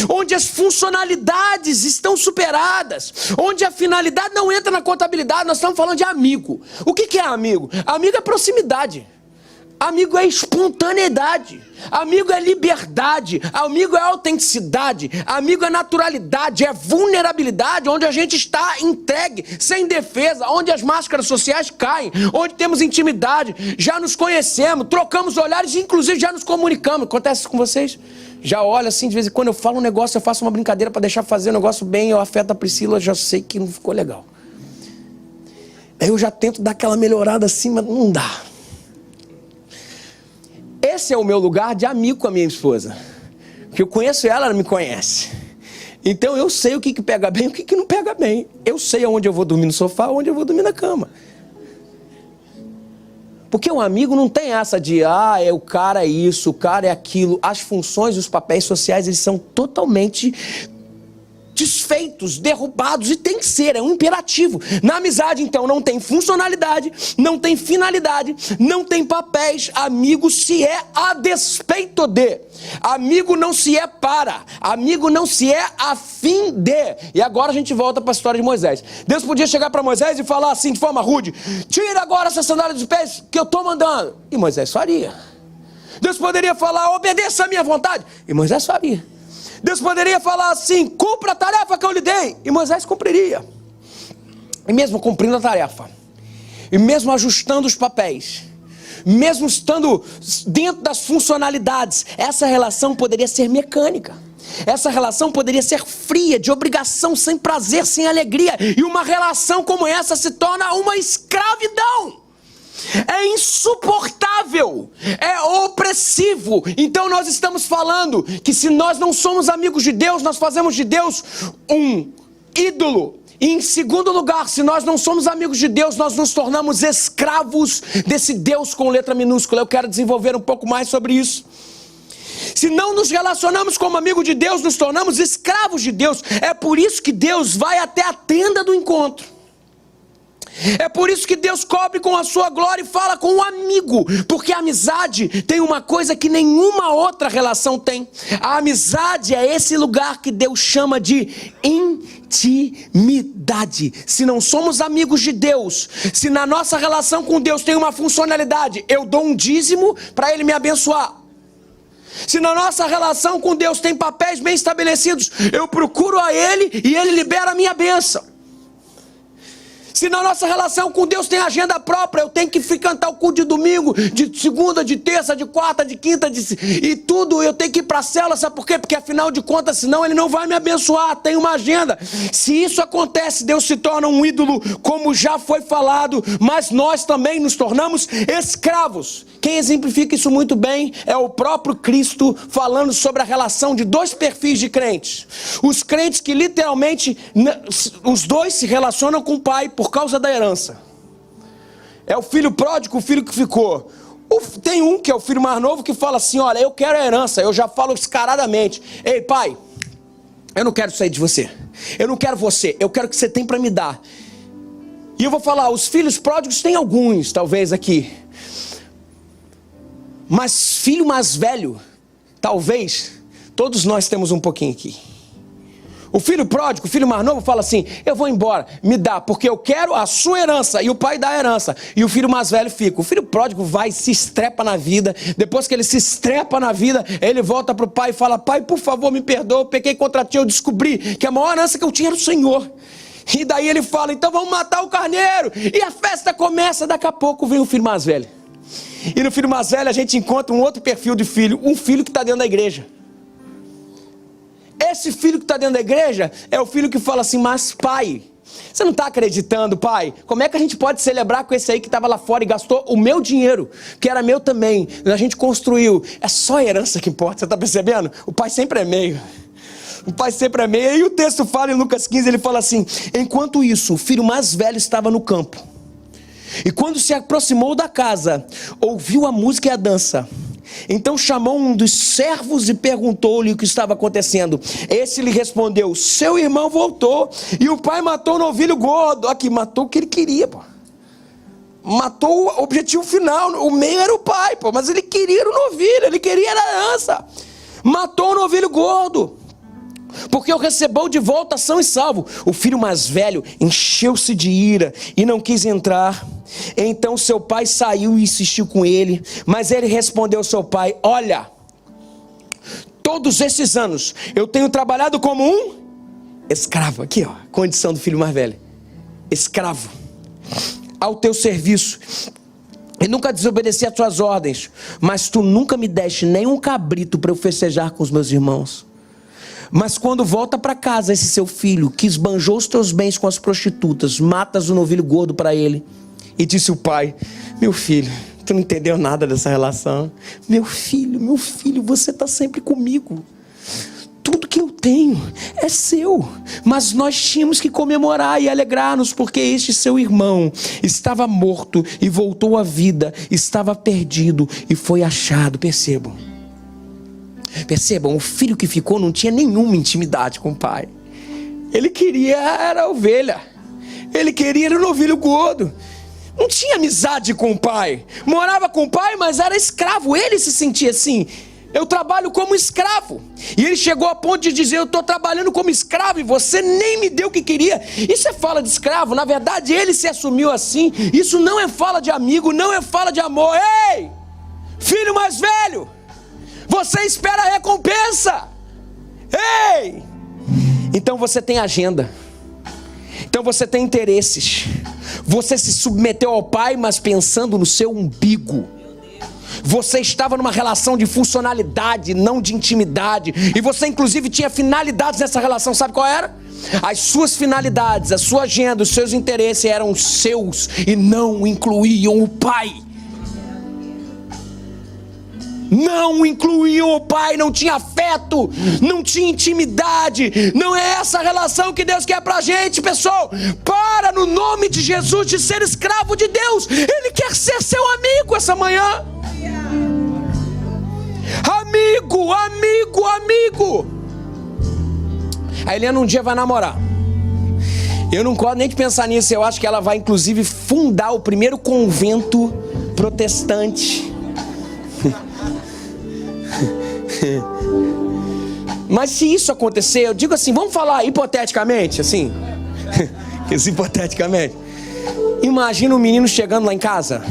Speaker 1: onde as funcionalidades estão superadas, onde a finalidade não entra na contabilidade. Nós estamos falando de amigo. O que é amigo? Amigo é proximidade. Amigo é espontaneidade, amigo é liberdade, amigo é autenticidade, amigo é naturalidade, é vulnerabilidade, onde a gente está entregue, sem defesa, onde as máscaras sociais caem, onde temos intimidade, já nos conhecemos, trocamos olhares e inclusive já nos comunicamos. Acontece isso com vocês? Já olha assim, de vez em quando eu falo um negócio, eu faço uma brincadeira para deixar fazer um negócio bem, eu afeto a Priscila, já sei que não ficou legal. Aí eu já tento dar aquela melhorada assim, mas não dá. Esse é o meu lugar de amigo com a minha esposa. Porque eu conheço ela, ela me conhece. Então eu sei o que pega bem e o que não pega bem. Eu sei onde eu vou dormir no sofá, onde eu vou dormir na cama. Porque um amigo não tem essa de, o cara é isso, o cara é aquilo. As funções e os papéis sociais, eles são totalmente desfeitos, derrubados, e tem que ser, é um imperativo. Na amizade, então, não tem funcionalidade, não tem finalidade, não tem papéis. Amigo se é a despeito de. Amigo não se é para. Amigo não se é a fim de. E agora a gente volta para a história de Moisés. Deus podia chegar para Moisés e falar assim, de forma rude: tira agora essa sandália dos pés que eu estou mandando. E Moisés faria. Deus poderia falar: obedeça a minha vontade. E Moisés faria. Deus poderia falar assim: cumpra a tarefa que eu lhe dei. E Moisés cumpriria. E mesmo cumprindo a tarefa, e mesmo ajustando os papéis, mesmo estando dentro das funcionalidades, essa relação poderia ser mecânica. Essa relação poderia ser fria, de obrigação, sem prazer, sem alegria. E uma relação como essa se torna uma escravidão. É insuportável, é opressivo. Então nós estamos falando que se nós não somos amigos de Deus, nós fazemos de Deus um ídolo. E em segundo lugar, se nós não somos amigos de Deus, nós nos tornamos escravos desse Deus com letra minúscula. Eu quero desenvolver um pouco mais sobre isso. Se não nos relacionamos como amigo de Deus, nos tornamos escravos de Deus. É por isso que Deus vai até a tenda do encontro. É por isso que Deus cobre com a sua glória e fala com um amigo. Porque a amizade tem uma coisa que nenhuma outra relação tem. A amizade é esse lugar que Deus chama de intimidade. Se não somos amigos de Deus, se na nossa relação com Deus tem uma funcionalidade, eu dou um dízimo para Ele me abençoar. Se na nossa relação com Deus tem papéis bem estabelecidos, eu procuro a Ele e Ele libera a minha bênção. Se na nossa relação com Deus tem agenda própria, eu tenho que cantar o culto de domingo, de segunda, de terça, de quarta, de quinta, e tudo, eu tenho que ir para a célula, sabe por quê? Porque afinal de contas, senão Ele não vai me abençoar, tem uma agenda. Se isso acontece, Deus se torna um ídolo, como já foi falado, mas nós também nos tornamos escravos. Quem exemplifica isso muito bem é o próprio Cristo, falando sobre a relação de dois perfis de crentes. Os crentes que literalmente, os dois se relacionam com o Pai por causa da herança. É o filho pródigo, o filho que ficou. Tem um que é o filho mais novo que fala assim: olha, eu quero a herança. Eu já falo descaradamente: ei pai, eu não quero sair de você. Eu não quero você, eu quero o que você tem para me dar. E eu vou falar, os filhos pródigos tem alguns, talvez aqui. Mas filho mais velho, talvez, todos nós temos um pouquinho aqui. O filho pródigo, o filho mais novo fala assim: eu vou embora, me dá, porque eu quero a sua herança. E o pai dá a herança. E o filho mais velho fica. O filho pródigo vai e se estrepa na vida. Depois que ele se estrepa na vida, ele volta para o pai e fala: pai, por favor, me perdoa, eu pequei contra ti, eu descobri que a maior herança que eu tinha era o Senhor. E daí ele fala: então vamos matar o carneiro. E a festa começa, daqui a pouco vem o filho mais velho. E no filho mais velho a gente encontra um outro perfil de filho, um filho que está dentro da igreja. Esse filho que está dentro da igreja é o filho que fala assim: mas pai, Você não está acreditando, pai? Como é que a gente pode celebrar com esse aí que estava lá fora e gastou o meu dinheiro, que era meu também, a gente construiu? É só a herança que importa, você está percebendo? O pai sempre é meio. O pai sempre é meio. E o texto fala em Lucas 15, ele fala assim: enquanto isso, o filho mais velho estava no campo. E quando se aproximou da casa, ouviu a música e a dança. Então chamou um dos servos e perguntou-lhe o que estava acontecendo. Esse lhe respondeu: seu irmão voltou e o pai matou o novilho gordo. Aqui, matou o que ele queria, pô. Matou o objetivo final. O meio era o pai, pô, mas ele queria o novilho, ele queria a herança. Matou o novilho gordo, porque o recebeu de volta são e salvo. O filho mais velho encheu-se de ira e não quis entrar. Então seu pai saiu e insistiu com ele, mas ele respondeu ao seu pai: olha, todos esses anos eu tenho trabalhado como um escravo. Aqui, ó, condição do filho mais velho: escravo ao teu serviço, e nunca desobedeci às tuas ordens, mas tu nunca me deste nem um cabrito para eu festejar com os meus irmãos. Mas quando volta para casa esse seu filho, que esbanjou os teus bens com as prostitutas, matas o novilho gordo para ele. E disse o pai: meu filho, tu não entendeu nada dessa relação. Meu filho, você está sempre comigo. Tudo que eu tenho é seu. Mas nós tínhamos que comemorar e alegrar-nos, porque este seu irmão estava morto e voltou à vida, estava perdido e foi achado. Percebam, o filho que ficou não tinha nenhuma intimidade com o pai. Ele queria era a ovelha, ele queria era o novilho gordo. Não tinha amizade com o pai. Morava com o pai, mas era escravo. Ele se sentia assim: eu trabalho como escravo. E ele chegou a ponto de dizer: eu estou trabalhando como escravo e você nem me deu o que queria. Isso é fala de escravo. Na verdade, ele se assumiu assim. Isso não é fala de amigo, não é fala de amor. Ei, filho mais velho, você espera a recompensa. Ei! Então você tem agenda. Então você tem interesses. Você se submeteu ao pai, mas pensando no seu umbigo. Você estava numa relação de funcionalidade, não de intimidade. E você inclusive tinha finalidades nessa relação. Sabe qual era? As suas finalidades, a sua agenda, os seus interesses eram seus e não incluíam o pai. Não incluíam o pai, não tinha afeto, não tinha intimidade. Não é essa relação que Deus quer pra gente, pessoal. Para, no nome de Jesus, de ser escravo de Deus. Ele quer ser seu amigo essa manhã. Amigo. A Helena um dia vai namorar. Eu não gosto nem de pensar nisso. Eu acho que ela vai inclusive fundar o primeiro convento protestante. Mas se isso acontecer, eu digo assim, vamos falar hipoteticamente, assim. Hipoteticamente. Imagina um menino chegando lá em casa,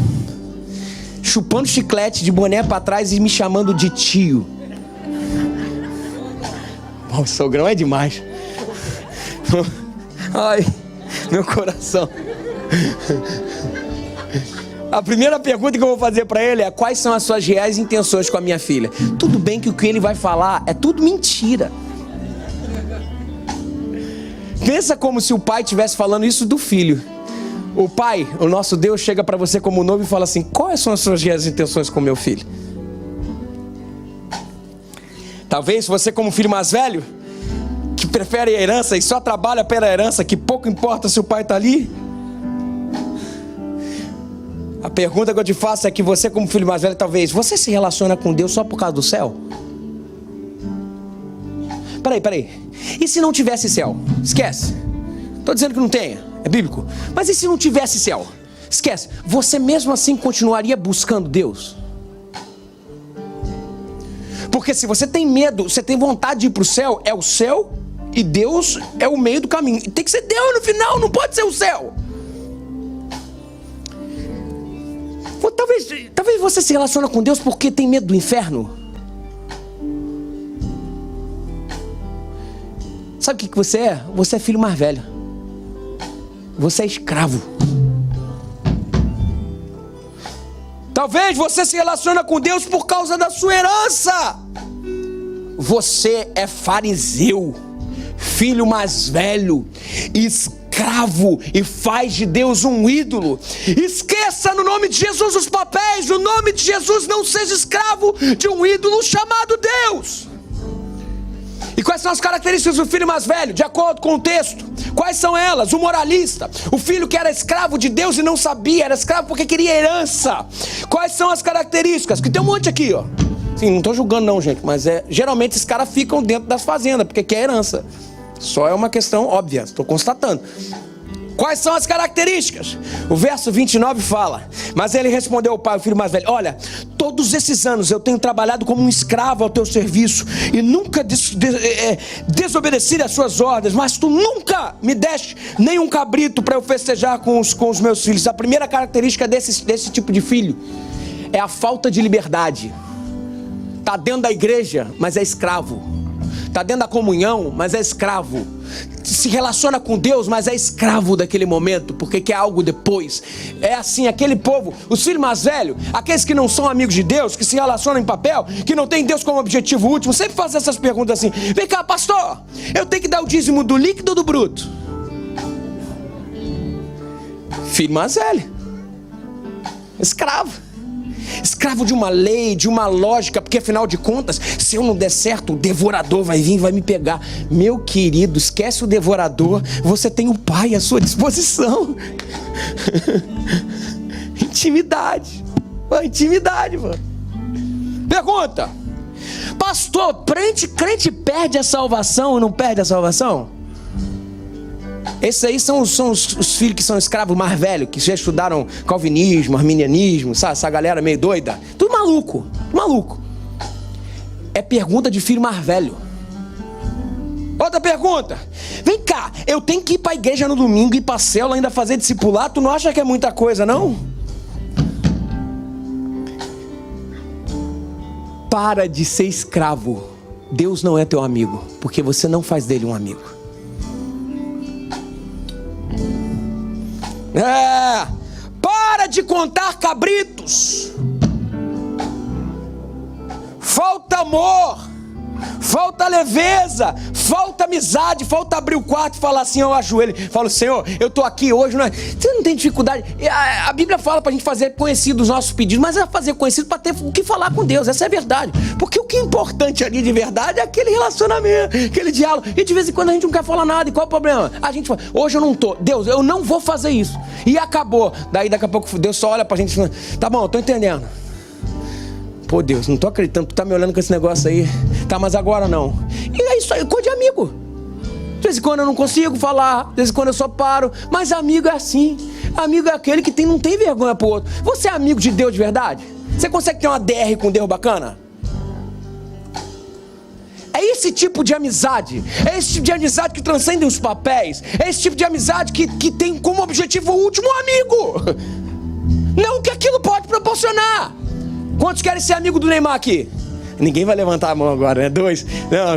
Speaker 1: chupando chiclete de boné pra trás e me chamando de tio. O sogrão é demais. Ai, meu coração. A primeira pergunta que eu vou fazer pra ele é: quais são as suas reais intenções com a minha filha? Tudo bem que o que ele vai falar é tudo mentira. Pensa como se o pai estivesse falando isso do filho. O pai, o nosso Deus, chega pra você como noivo e fala assim: quais são as suas reais intenções com o meu filho? Talvez você, como filho mais velho, que prefere a herança e só trabalha pela herança, que pouco importa se o pai está ali. A pergunta que eu te faço é que você, como filho mais velho, talvez, você se relaciona com Deus só por causa do céu? Peraí. E se não tivesse céu? Esquece. Estou dizendo que não tenha, é bíblico. Mas e se não tivesse céu? Esquece. Você mesmo assim continuaria buscando Deus? Porque se você tem medo, você tem vontade de ir para o céu, é o céu e Deus é o meio do caminho. Tem que ser Deus no final, não pode ser o céu. Talvez você se relaciona com Deus porque tem medo do inferno. Sabe o que você é? Você é filho mais velho. Você é escravo. Talvez você se relaciona com Deus por causa da sua herança. Você é fariseu, filho mais velho, escravo escravo e faz de Deus um ídolo. Esqueça no nome de Jesus os papéis, no nome de Jesus não seja escravo de um ídolo chamado Deus. E quais são as características do filho mais velho? De acordo com o texto, quais são elas? O moralista, o filho que era escravo de Deus e não sabia, era escravo porque queria herança. Quais são as características? Que tem um monte aqui, ó. Sim, não estou julgando não, gente, mas geralmente esses caras ficam dentro das fazendas, porque quer herança. Só é uma questão óbvia, estou constatando. Quais são as características? O verso 29 fala: mas ele respondeu ao pai, o filho mais velho: olha, todos esses anos eu tenho trabalhado como um escravo ao teu serviço e nunca desobedeci às suas ordens, mas tu nunca me deste nem um cabrito para eu festejar com os meus filhos. A primeira característica desse tipo de filho é a falta de liberdade. Está dentro da igreja, mas é escravo. Está dentro da comunhão, mas é escravo. Se relaciona com Deus, mas é escravo daquele momento, porque quer algo depois. É assim, aquele povo, os filhos mais velhos, aqueles que não são amigos de Deus, que se relacionam em papel, que não tem Deus como objetivo último, sempre fazem essas perguntas assim: vem cá, pastor, eu tenho que dar o dízimo do líquido ou do bruto? Filho mais velho, escravo. Escravo de uma lei, de uma lógica, porque afinal de contas, se eu não der certo, o devorador vai vir e vai me pegar. Meu querido, esquece o devorador, você tem o pai à sua disposição. Intimidade, mano. Pergunta: pastor, crente perde a salvação ou não perde a salvação? Esses aí são os filhos que são escravos mais velhos, que já estudaram calvinismo, arminianismo, sabe? Essa galera meio doida. Tudo maluco. É pergunta de filho mais velho. Outra pergunta: vem cá, eu tenho que ir para a igreja no domingo, ir para a célula, ainda fazer discipulado? Tu não acha que é muita coisa, não? Para de ser escravo. Deus não é teu amigo, porque você não faz dele um amigo. Para de contar cabritos. Falta amor, falta leveza, falta amizade, falta abrir o quarto e falar assim: eu ajoelho, falo: Senhor, eu estou aqui hoje, não é? Você não tem dificuldade. A Bíblia fala para a gente fazer conhecido os nossos pedidos, mas é fazer conhecido para ter o que falar com Deus. Essa é a verdade, porque o que é importante ali de verdade é aquele relacionamento, aquele diálogo. E de vez em quando a gente não quer falar nada. E qual é o problema? A gente fala: hoje eu não estou, Deus, eu não vou fazer isso, e acabou. Daí daqui a pouco Deus só olha para a gente e fala: tá bom, eu estou entendendo. Pô, Deus, não tô acreditando, tu tá me olhando com esse negócio aí. Tá, mas agora não. E é isso aí, coisa de amigo. De vez em quando eu não consigo falar, de vez em quando eu só paro. Mas amigo é assim. Amigo é aquele que não tem vergonha pro outro. Você é amigo de Deus de verdade? Você consegue ter uma DR com Deus bacana? É esse tipo de amizade. É esse tipo de amizade que transcende os papéis. É esse tipo de amizade que tem como objetivo último um amigo. Não o que aquilo pode proporcionar. Quantos querem ser amigo do Neymar aqui? Ninguém vai levantar a mão agora, né? 2.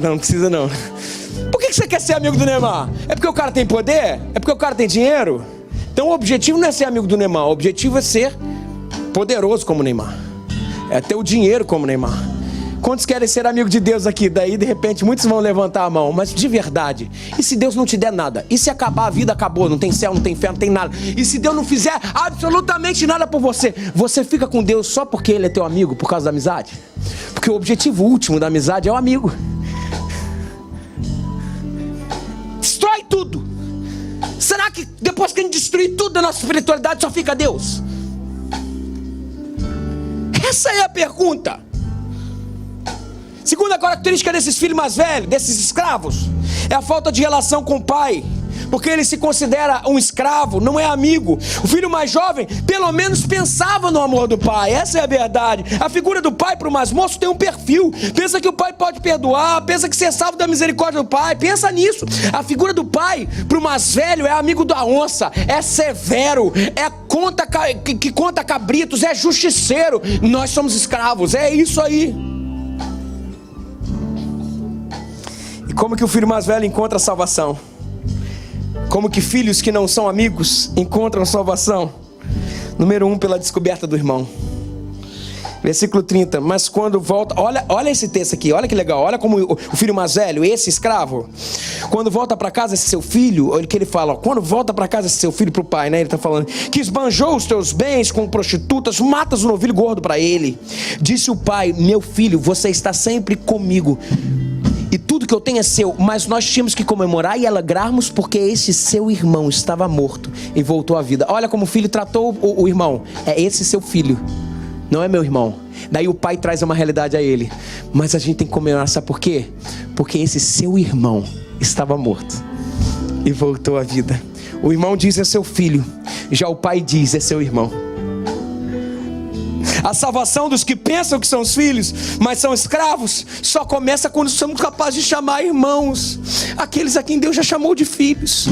Speaker 1: Não precisa não. Por que você quer ser amigo do Neymar? É porque o cara tem poder? É porque o cara tem dinheiro? Então o objetivo não é ser amigo do Neymar. O objetivo é ser poderoso como o Neymar. É ter o dinheiro como o Neymar. Quantos querem ser amigo de Deus aqui? Daí de repente muitos vão levantar a mão. Mas de verdade, e se Deus não te der nada? E se acabar a vida, acabou? Não tem céu, não tem inferno, não tem nada. E se Deus não fizer absolutamente nada por você? Você fica com Deus só porque Ele é teu amigo, por causa da amizade? Porque o objetivo último da amizade é o amigo. Destrói tudo. Será que depois que a gente destruir tudo da nossa espiritualidade só fica Deus? Essa é a pergunta. Segunda característica desses filhos mais velhos, desses escravos, é a falta de relação com o pai. Porque ele se considera um escravo, não é amigo. O filho mais jovem, pelo menos pensava no amor do pai. Essa é a verdade. A figura do pai para o mais moço tem um perfil. Pensa que o pai pode perdoar, pensa que ser salvo da misericórdia do pai. Pensa nisso. A figura do pai para o mais velho é amigo da onça, é severo, que conta cabritos, é justiceiro. Nós somos escravos, é isso aí. E como que o filho mais velho encontra a salvação? Como que filhos que não são amigos encontram salvação? Número 1, pela descoberta do irmão. Versículo 30, mas quando volta, olha esse texto aqui, olha que legal, olha como o filho mais velho, esse escravo, quando volta para casa esse seu filho, olha que ele fala, quando volta para casa esse seu filho pro pai, né, ele está falando, que esbanjou os teus bens com prostitutas, matas um novilho gordo para ele. Disse o pai, meu filho, você está sempre comigo, e tudo que eu tenho é seu, mas nós tínhamos que comemorar e alegrarmos, porque esse seu irmão estava morto e voltou à vida. Olha como o filho tratou o irmão, é esse seu filho, não é meu irmão. Daí o pai traz uma realidade a ele. Mas a gente tem que comemorar, sabe por quê? Porque esse seu irmão estava morto e voltou à vida. O irmão diz é seu filho, já o pai diz é seu irmão. A salvação dos que pensam que são os filhos, mas são escravos, só começa quando somos capazes de chamar irmãos, aqueles a quem Deus já chamou de filhos.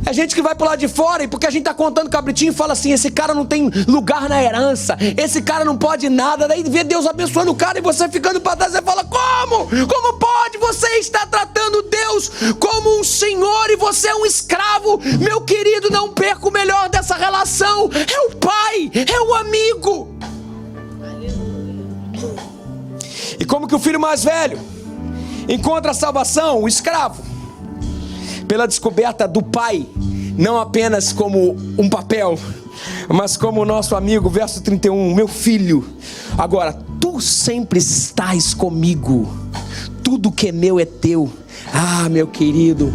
Speaker 1: É gente que vai pro lado de fora e porque a gente tá contando cabritinho e fala assim, esse cara não tem lugar na herança, esse cara não pode nada, daí vê Deus abençoando o cara e você ficando para trás e fala, como pode? Você está tratando Deus como um senhor e você é um escravo. Meu querido, não perca o melhor dessa relação, é o pai, é o amigo. E como que o filho mais velho encontra a salvação? O escravo, pela descoberta do pai, não apenas como um papel, mas como o nosso amigo, verso 31, meu filho, agora tu sempre estás comigo, tudo que é meu é teu. Ah, meu querido,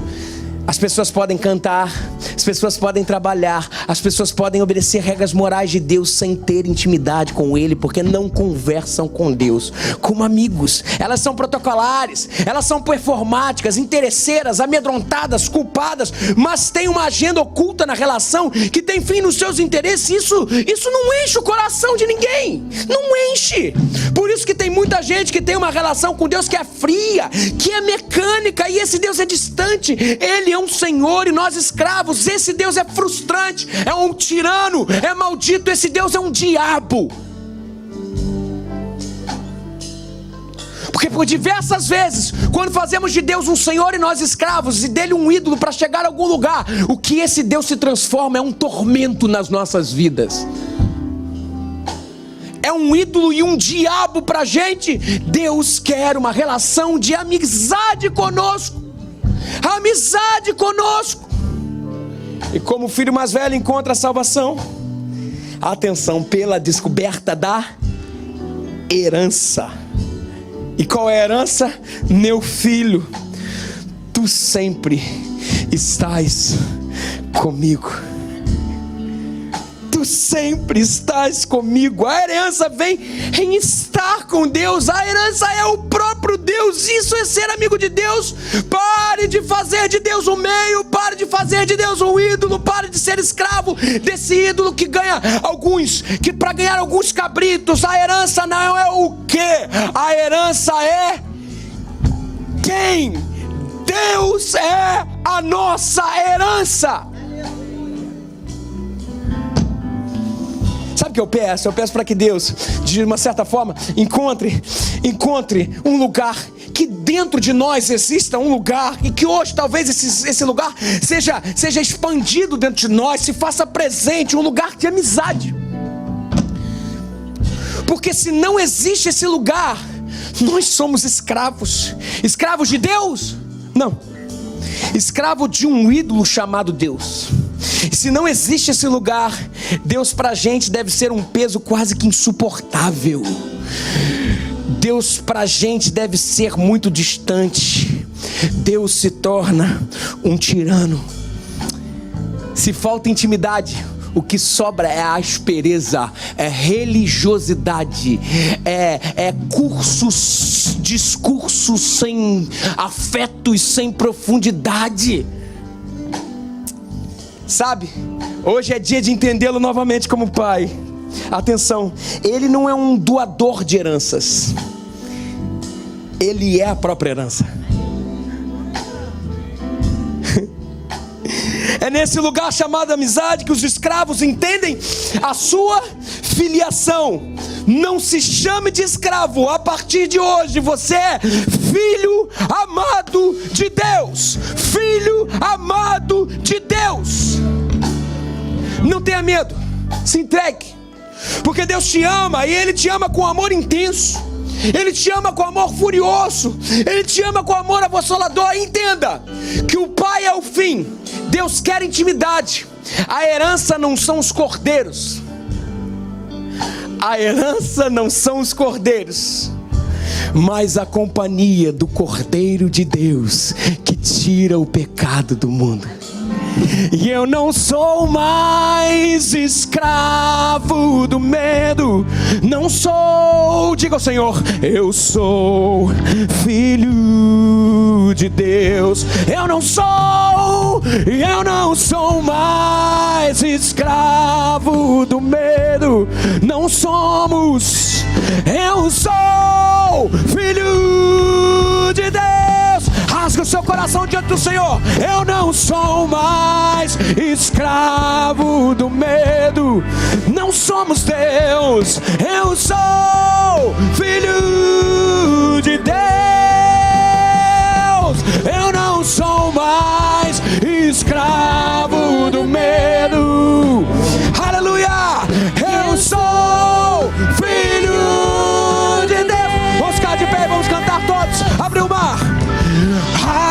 Speaker 1: as pessoas podem cantar, as pessoas podem trabalhar, as pessoas podem obedecer regras morais de Deus sem ter intimidade com Ele, porque não conversam com Deus como amigos. Elas são protocolares, elas são performáticas, interesseiras, amedrontadas, culpadas, mas tem uma agenda oculta na relação que tem fim nos seus interesses. Isso não enche o coração de ninguém, não enche. Por isso que tem muita gente que tem uma relação com Deus que é fria, que é mecânica, e esse Deus é distante. Ele é um senhor e nós escravos. Esse Deus é frustrante, é um tirano, é maldito. Esse Deus é um diabo. Porque por diversas vezes, quando fazemos de Deus um senhor e nós escravos, e dele um ídolo para chegar a algum lugar, o que esse Deus se transforma é um tormento nas nossas vidas. É um ídolo e um diabo pra gente. Deus quer uma relação de amizade conosco. Amizade conosco. E como o filho mais velho encontra a salvação? Atenção, pela descoberta da herança. E qual é a herança? Meu filho, tu sempre estás comigo. Tu sempre estás comigo. A herança vem em estar com Deus. A herança é o próprio Deus. Isso é ser amigo de Deus. Pare de fazer de Deus um meio. Pare de fazer de Deus um ídolo. Pare de ser escravo desse ídolo que ganha alguns, que para ganhar alguns cabritos. A herança não é o quê? A herança é quem? Deus é a nossa herança. Sabe o que eu peço? Eu peço para que Deus, de uma certa forma, encontre um lugar, que dentro de nós exista um lugar, e que hoje talvez esse lugar seja expandido dentro de nós, se faça presente, um lugar de amizade. Porque se não existe esse lugar, nós somos escravos. Escravos de Deus? Não. Escravo de um ídolo chamado Deus. E se não existe esse lugar, Deus pra gente deve ser um peso quase que insuportável. Deus pra gente deve ser muito distante. Deus se torna um tirano. Se falta intimidade, o que sobra é a aspereza, é religiosidade, é discursos sem afeto e sem profundidade. Sabe, hoje é dia de entendê-lo novamente como pai. Atenção, ele não é um doador de heranças, ele é a própria herança. É nesse lugar chamado amizade que os escravos entendem a sua filiação. Não se chame de escravo. A partir de hoje você é filho amado de Deus. Filho amado de Deus. Não tenha medo. Se entregue. Porque Deus te ama, e Ele te ama com amor intenso. Ele te ama com amor furioso. Ele te ama com amor avassalador. Entenda que o Pai é o fim. Deus quer intimidade. A herança não são os cordeiros. A herança não são os cordeiros, mas a companhia do Cordeiro de Deus, que tira o pecado do mundo. E eu não sou mais escravo do medo. Não sou, diga ao Senhor, eu sou filho de Deus. Eu não sou mais escravo do medo. Não somos, eu sou filho de Deus. Rasga o seu coração diante do Senhor. Eu não sou mais escravo do medo. Não somos Deus. Eu sou filho de Deus. Eu não sou mais escravo do medo. Aleluia. Eu sou filho de Deus. Vamos ficar de pé, vamos cantar todos. Abre o mar.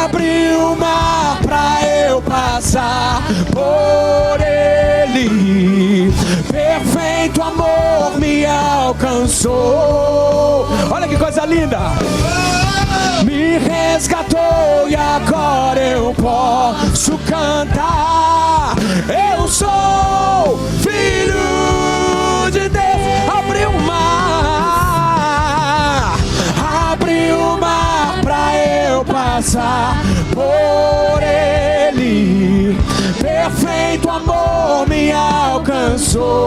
Speaker 1: Abre o mar pra eu passar por ele. Perfeito amor me alcançou. Olha que coisa linda. Me resgatou e agora eu posso cantar. Eu sou filho de Deus. Abre o mar. Abre o mar pra eu passar por ele. Perfeito amor me alcançou.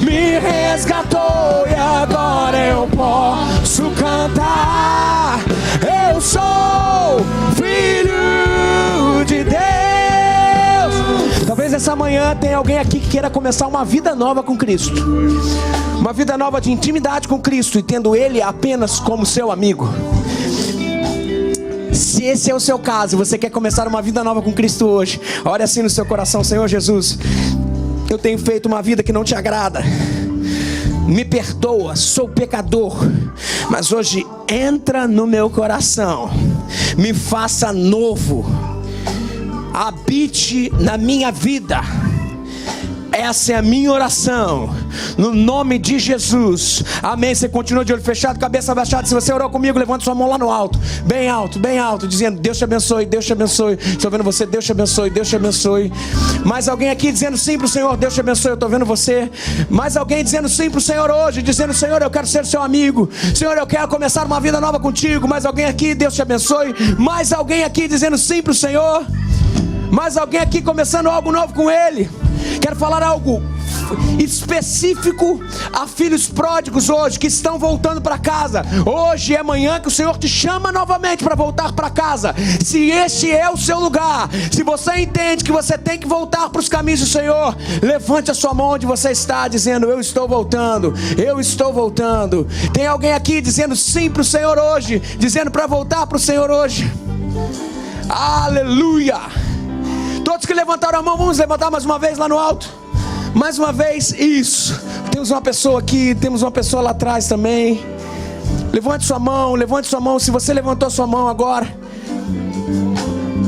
Speaker 1: Me resgatou e agora eu posso cantar. Eu sou filho de Deus. Talvez essa manhã tenha alguém aqui que queira começar uma vida nova com Cristo. Uma vida nova de intimidade com Cristo e tendo Ele apenas como seu amigo. Se esse é o seu caso, você quer começar uma vida nova com Cristo hoje, ore assim no seu coração: Senhor Jesus, eu tenho feito uma vida que não te agrada. Me perdoa, sou pecador, mas hoje entra no meu coração, me faça novo, habite na minha vida. Essa é a minha oração, no nome de Jesus, amém. Você continua de olho fechado, cabeça abaixada. Se você orou comigo, levanta sua mão lá no alto, bem alto, dizendo: Deus te abençoe, Deus te abençoe. Estou vendo você, Deus te abençoe, Deus te abençoe. Mais alguém aqui dizendo sim para o Senhor: Deus te abençoe, eu estou vendo você. Mais alguém dizendo sim para o Senhor hoje, dizendo: Senhor, eu quero ser seu amigo, Senhor, eu quero começar uma vida nova contigo. Mais alguém aqui: Deus te abençoe. Mais alguém aqui dizendo sim para o Senhor. Mais alguém aqui começando algo novo com Ele. Quero falar algo específico a filhos pródigos hoje que estão voltando para casa. Hoje é manhã que o Senhor te chama novamente para voltar para casa. Se este é o seu lugar, se você entende que você tem que voltar para os caminhos do Senhor, levante a sua mão onde você está, dizendo: eu estou voltando, eu estou voltando. Tem alguém aqui dizendo sim para o Senhor hoje, dizendo para voltar para o Senhor hoje? Aleluia. Todos que levantaram a mão, vamos levantar mais uma vez lá no alto. Mais uma vez, isso. Temos uma pessoa aqui, temos uma pessoa lá atrás também. Levante sua mão, se você levantou sua mão agora.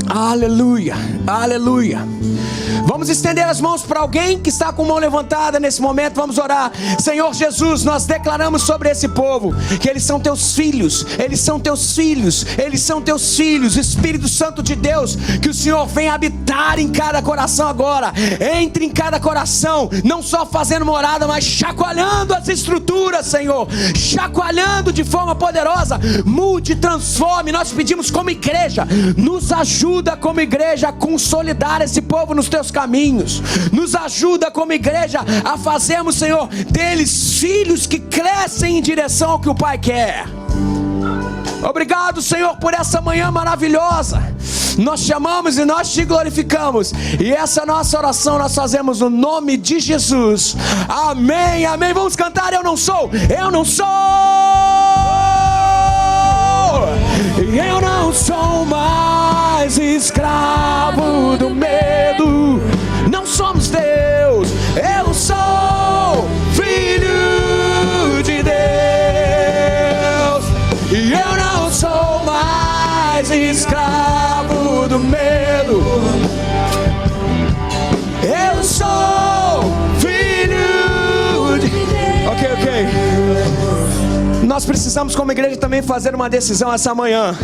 Speaker 1: Aleluia, aleluia. Vamos estender as mãos para alguém que está com a mão levantada nesse momento. Vamos orar. Senhor Jesus, nós declaramos sobre esse povo que eles são teus filhos. Eles são teus filhos. Eles são teus filhos. Espírito Santo de Deus, que o Senhor venha habitar em cada coração agora. Entre em cada coração, não só fazendo morada, mas chacoalhando as estruturas, Senhor. Chacoalhando de forma poderosa. Mude, transforme. Nós pedimos como igreja, nos ajuda como igreja a consolidar esse povo nos teus caminhos. Nos ajuda como igreja a fazermos, Senhor, deles filhos que crescem em direção ao que o Pai quer. Obrigado, Senhor, por essa manhã maravilhosa. Nós te amamos e nós te glorificamos. E essa nossa oração nós fazemos no nome de Jesus. Amém, amém. Vamos cantar: eu não sou, eu não sou. Eu não sou mais escravo do medo. Não somos Deus. escravo do medo. Eu sou filho de Deus. Ok. Nós precisamos como igreja também fazer uma decisão essa manhã.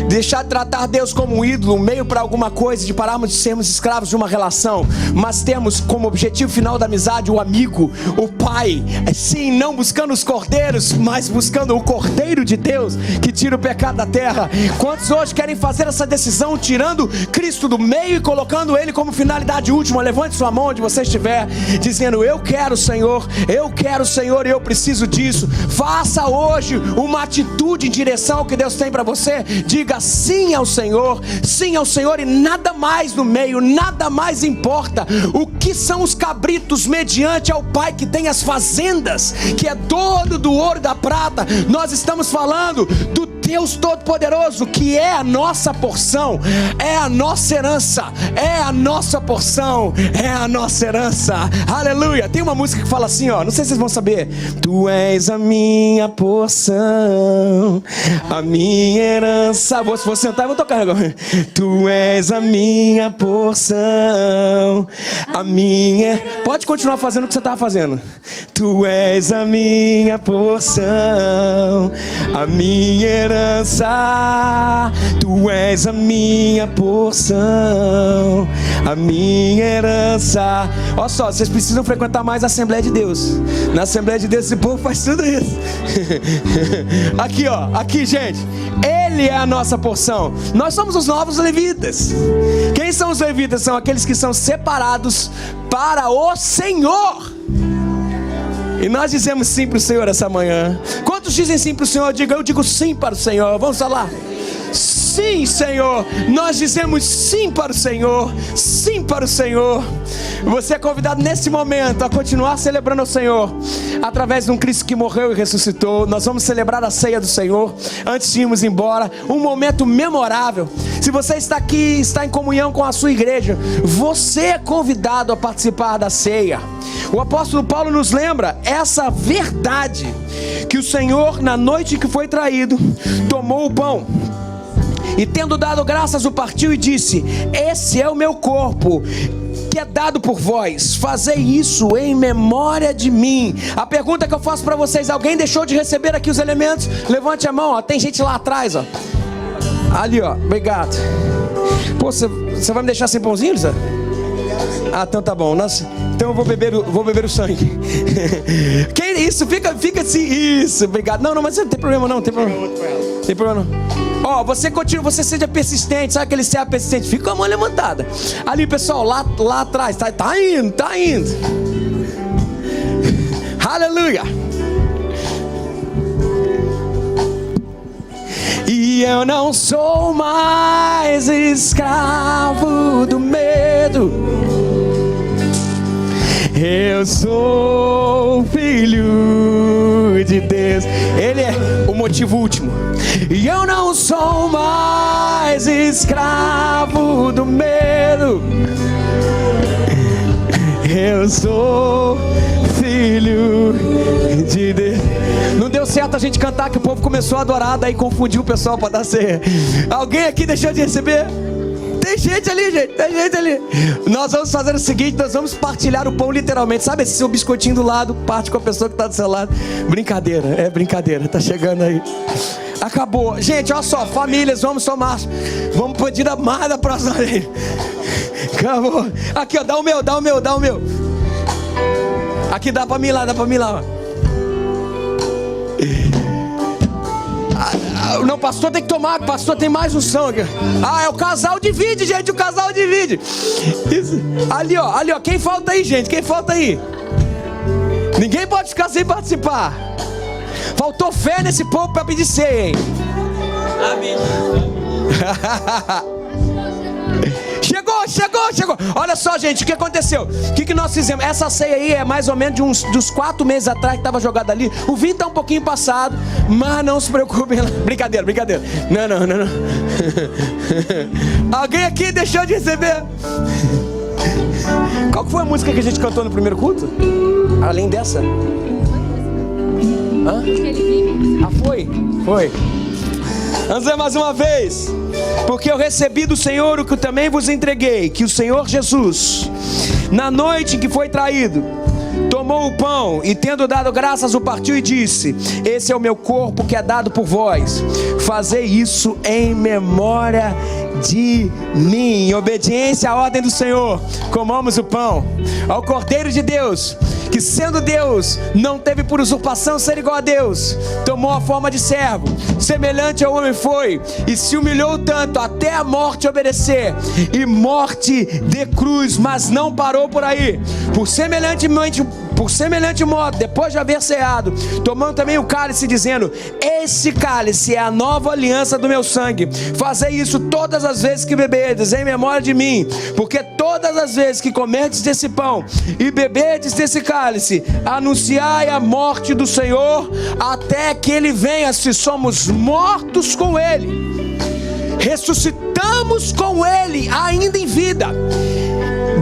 Speaker 1: Deixar de tratar Deus como um ídolo, um meio para alguma coisa, de pararmos de sermos escravos de uma relação, mas temos como objetivo final da amizade o amigo, o pai. Sim, não buscando os cordeiros, mas buscando o Cordeiro de Deus que tira o pecado da terra. Quantos hoje querem fazer essa decisão, tirando Cristo do meio e colocando Ele como finalidade última? Levante sua mão onde você estiver, dizendo: eu quero o Senhor, e eu preciso disso. Faça hoje uma atitude em direção ao que Deus tem para você. Diga sim ao Senhor e nada mais no meio, nada mais importa. O que são os cabritos mediante ao Pai que tem as fazendas, que é dono do ouro e da prata? Nós estamos falando do Deus Todo-Poderoso, que é a nossa porção, é a nossa herança, é a nossa porção, é a nossa herança. Aleluia. Tem uma música que fala assim, ó, não sei se vocês vão saber: tu és a minha porção, a minha herança. Se for sentar, eu vou tocar agora. Tu és a minha porção, a minha... Pode continuar fazendo o que você estava fazendo. Tu és a minha porção, a minha herança. Tu és a minha porção, a minha herança. Olha só, vocês precisam frequentar mais a Assembleia de Deus. Na Assembleia de Deus esse povo faz tudo isso. Aqui, ó, aqui, gente. Ele é a nossa porção. Nós somos os novos levitas. Quem são os levitas? São aqueles que são separados para o Senhor. E nós dizemos sim para o Senhor essa manhã. Quantos dizem sim para o Senhor? Eu digo sim para o Senhor. Vamos falar? Sim, Senhor. Nós dizemos sim para o Senhor. Sim para o Senhor. Você é convidado nesse momento a continuar celebrando o Senhor através de um Cristo que morreu e ressuscitou. Nós vamos celebrar a ceia do Senhor antes de irmos embora. Um momento memorável. Se você está aqui, está em comunhão com a sua igreja, você é convidado a participar da ceia. O apóstolo Paulo nos lembra essa verdade, que o Senhor, na noite que foi traído, tomou o pão e, tendo dado graças, o partiu e disse: esse é o meu corpo, que é dado por vós, fazei isso em memória de mim. A pergunta que eu faço para vocês: alguém deixou de receber aqui os elementos? Levante a mão, ó. Tem gente lá atrás, ó. Ali, ó, obrigado. Pô, você vai me deixar sem pãozinho, Lisa? Ah, então tá bom. Então eu vou beber o sangue. Que isso? Fica assim. Isso, obrigado. Não, mas não tem problema não, tem problema. Tem problema não. Ó, você continua, você seja persistente. Sabe aquele ser persistente? Fica com a mão levantada. Ali, pessoal, lá atrás. Tá indo. Aleluia. E eu não sou mais escravo do medo. Eu sou filho de Deus. Ele é o motivo último. E eu não sou mais escravo do medo. Eu sou filho de Deus. Não deu certo a gente cantar, que o povo começou a adorar, daí confundiu o pessoal para dar ceia. Alguém aqui deixou de receber? Tem gente ali, gente, tem gente ali. Nós vamos fazer o seguinte: nós vamos partilhar o pão literalmente. Sabe esse seu biscoitinho do lado? Parte com a pessoa que está do seu lado. Brincadeira, tá chegando aí. Acabou. Gente, olha só, famílias, vamos tomar. Vamos pedir a mais da próxima vez. Acabou. Aqui, ó, dá o meu. Aqui, dá pra mim lá. Não, pastor tem que tomar, pastor tem mais unção aqui. Ah, é o casal divide, gente, o casal divide. Isso. Ali, ó, quem falta aí, gente? Quem falta aí? Ninguém pode ficar sem participar. Faltou fé nesse povo para pedir ceia, hein? Amém. Chegou. Olha só, gente, o que aconteceu? O que nós fizemos? Essa ceia aí é mais ou menos dos 4 meses atrás que estava jogada ali. O vinho está um pouquinho passado, mas não se preocupem. Brincadeira. Não. Alguém aqui deixou de receber? Qual que foi a música que a gente cantou no primeiro culto? Além dessa? Hã? Ah, foi. Vamos ver mais uma vez. Porque eu recebi do Senhor o que eu também vos entreguei, que o Senhor Jesus, na noite em que foi traído, tomou o pão e, tendo dado graças, o partiu e disse: esse é o meu corpo que é dado por vós, fazei isso em memória de mim. Em obediência à ordem do Senhor, comamos o pão. Ao Cordeiro de Deus, que sendo Deus, não teve por usurpação ser igual a Deus, tomou a forma de servo, semelhante ao homem foi, e se humilhou tanto até a morte obedecer, e morte de cruz. Mas não parou por aí. Por semelhante modo, depois de haver ceado, tomando também o cálice, dizendo: esse cálice é a nova aliança do meu sangue, fazei isso todas as vezes que beberdes, em memória de mim. Porque todas as vezes que comerdes desse pão e beberdes desse cálice, anunciai a morte do Senhor até que ele venha. Se somos mortos com ele, ressuscitamos com ele ainda em vida,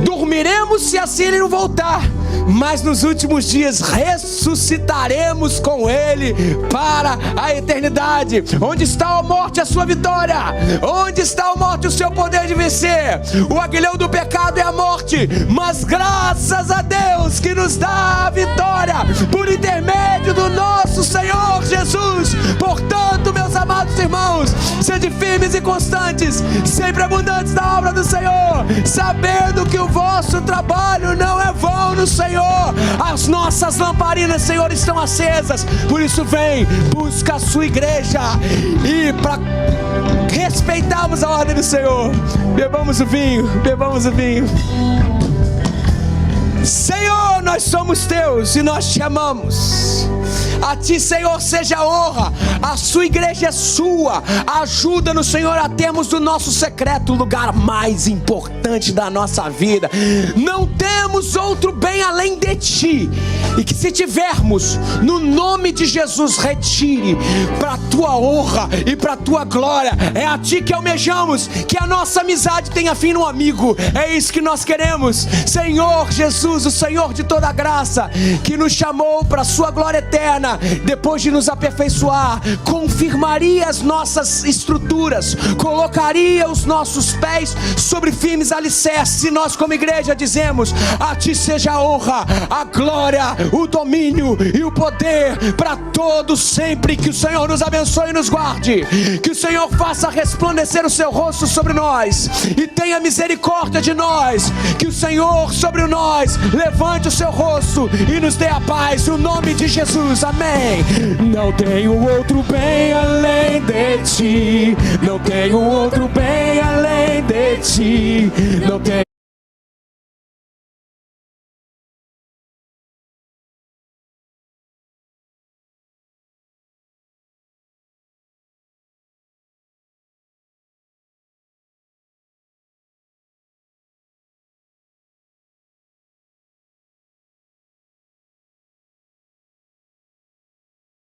Speaker 1: dormiremos se assim ele não voltar, mas nos últimos dias ressuscitaremos com ele para a eternidade. Onde está a morte, a sua vitória? Onde está a morte, o seu poder de vencer? O aguilhão do pecado é a morte, mas graças a Deus que nos dá a vitória por intermédio do nosso Senhor Jesus. Portanto, meus amados irmãos, sede firmes e constantes, sempre abundantes na obra do Senhor, sabendo que o vosso trabalho não é vão no Senhor. As nossas lamparinas, Senhor, estão acesas. Por isso vem, busca a sua igreja, e para respeitarmos a ordem do Senhor, bebamos o vinho, bebamos o vinho. Senhor, nós somos teus e nós te amamos. A ti, Senhor, seja a honra. A sua igreja é sua. Ajuda-nos, Senhor, a termos do nosso secreto o lugar mais importante da nossa vida. Não temos outro bem além de ti. E que se tivermos, no nome de Jesus, retire para a tua honra e para a tua glória. É a ti que almejamos, que a nossa amizade tenha fim no amigo. É isso que nós queremos. Senhor Jesus, o Senhor de toda graça, que nos chamou para a sua glória eterna, depois de nos aperfeiçoar, confirmaria as nossas estruturas, colocaria os nossos pés sobre firmes alicerces. E nós, como igreja, dizemos: a ti seja a honra, a glória, o domínio e o poder para todos sempre. Que o Senhor nos abençoe e nos guarde, que o Senhor faça resplandecer o seu rosto sobre nós e tenha misericórdia de nós, que o Senhor sobre nós levante o seu rosto e nos dê a paz, no nome de Jesus, amém. Não tenho outro bem além de ti, não tenho outro bem além de ti, não tenho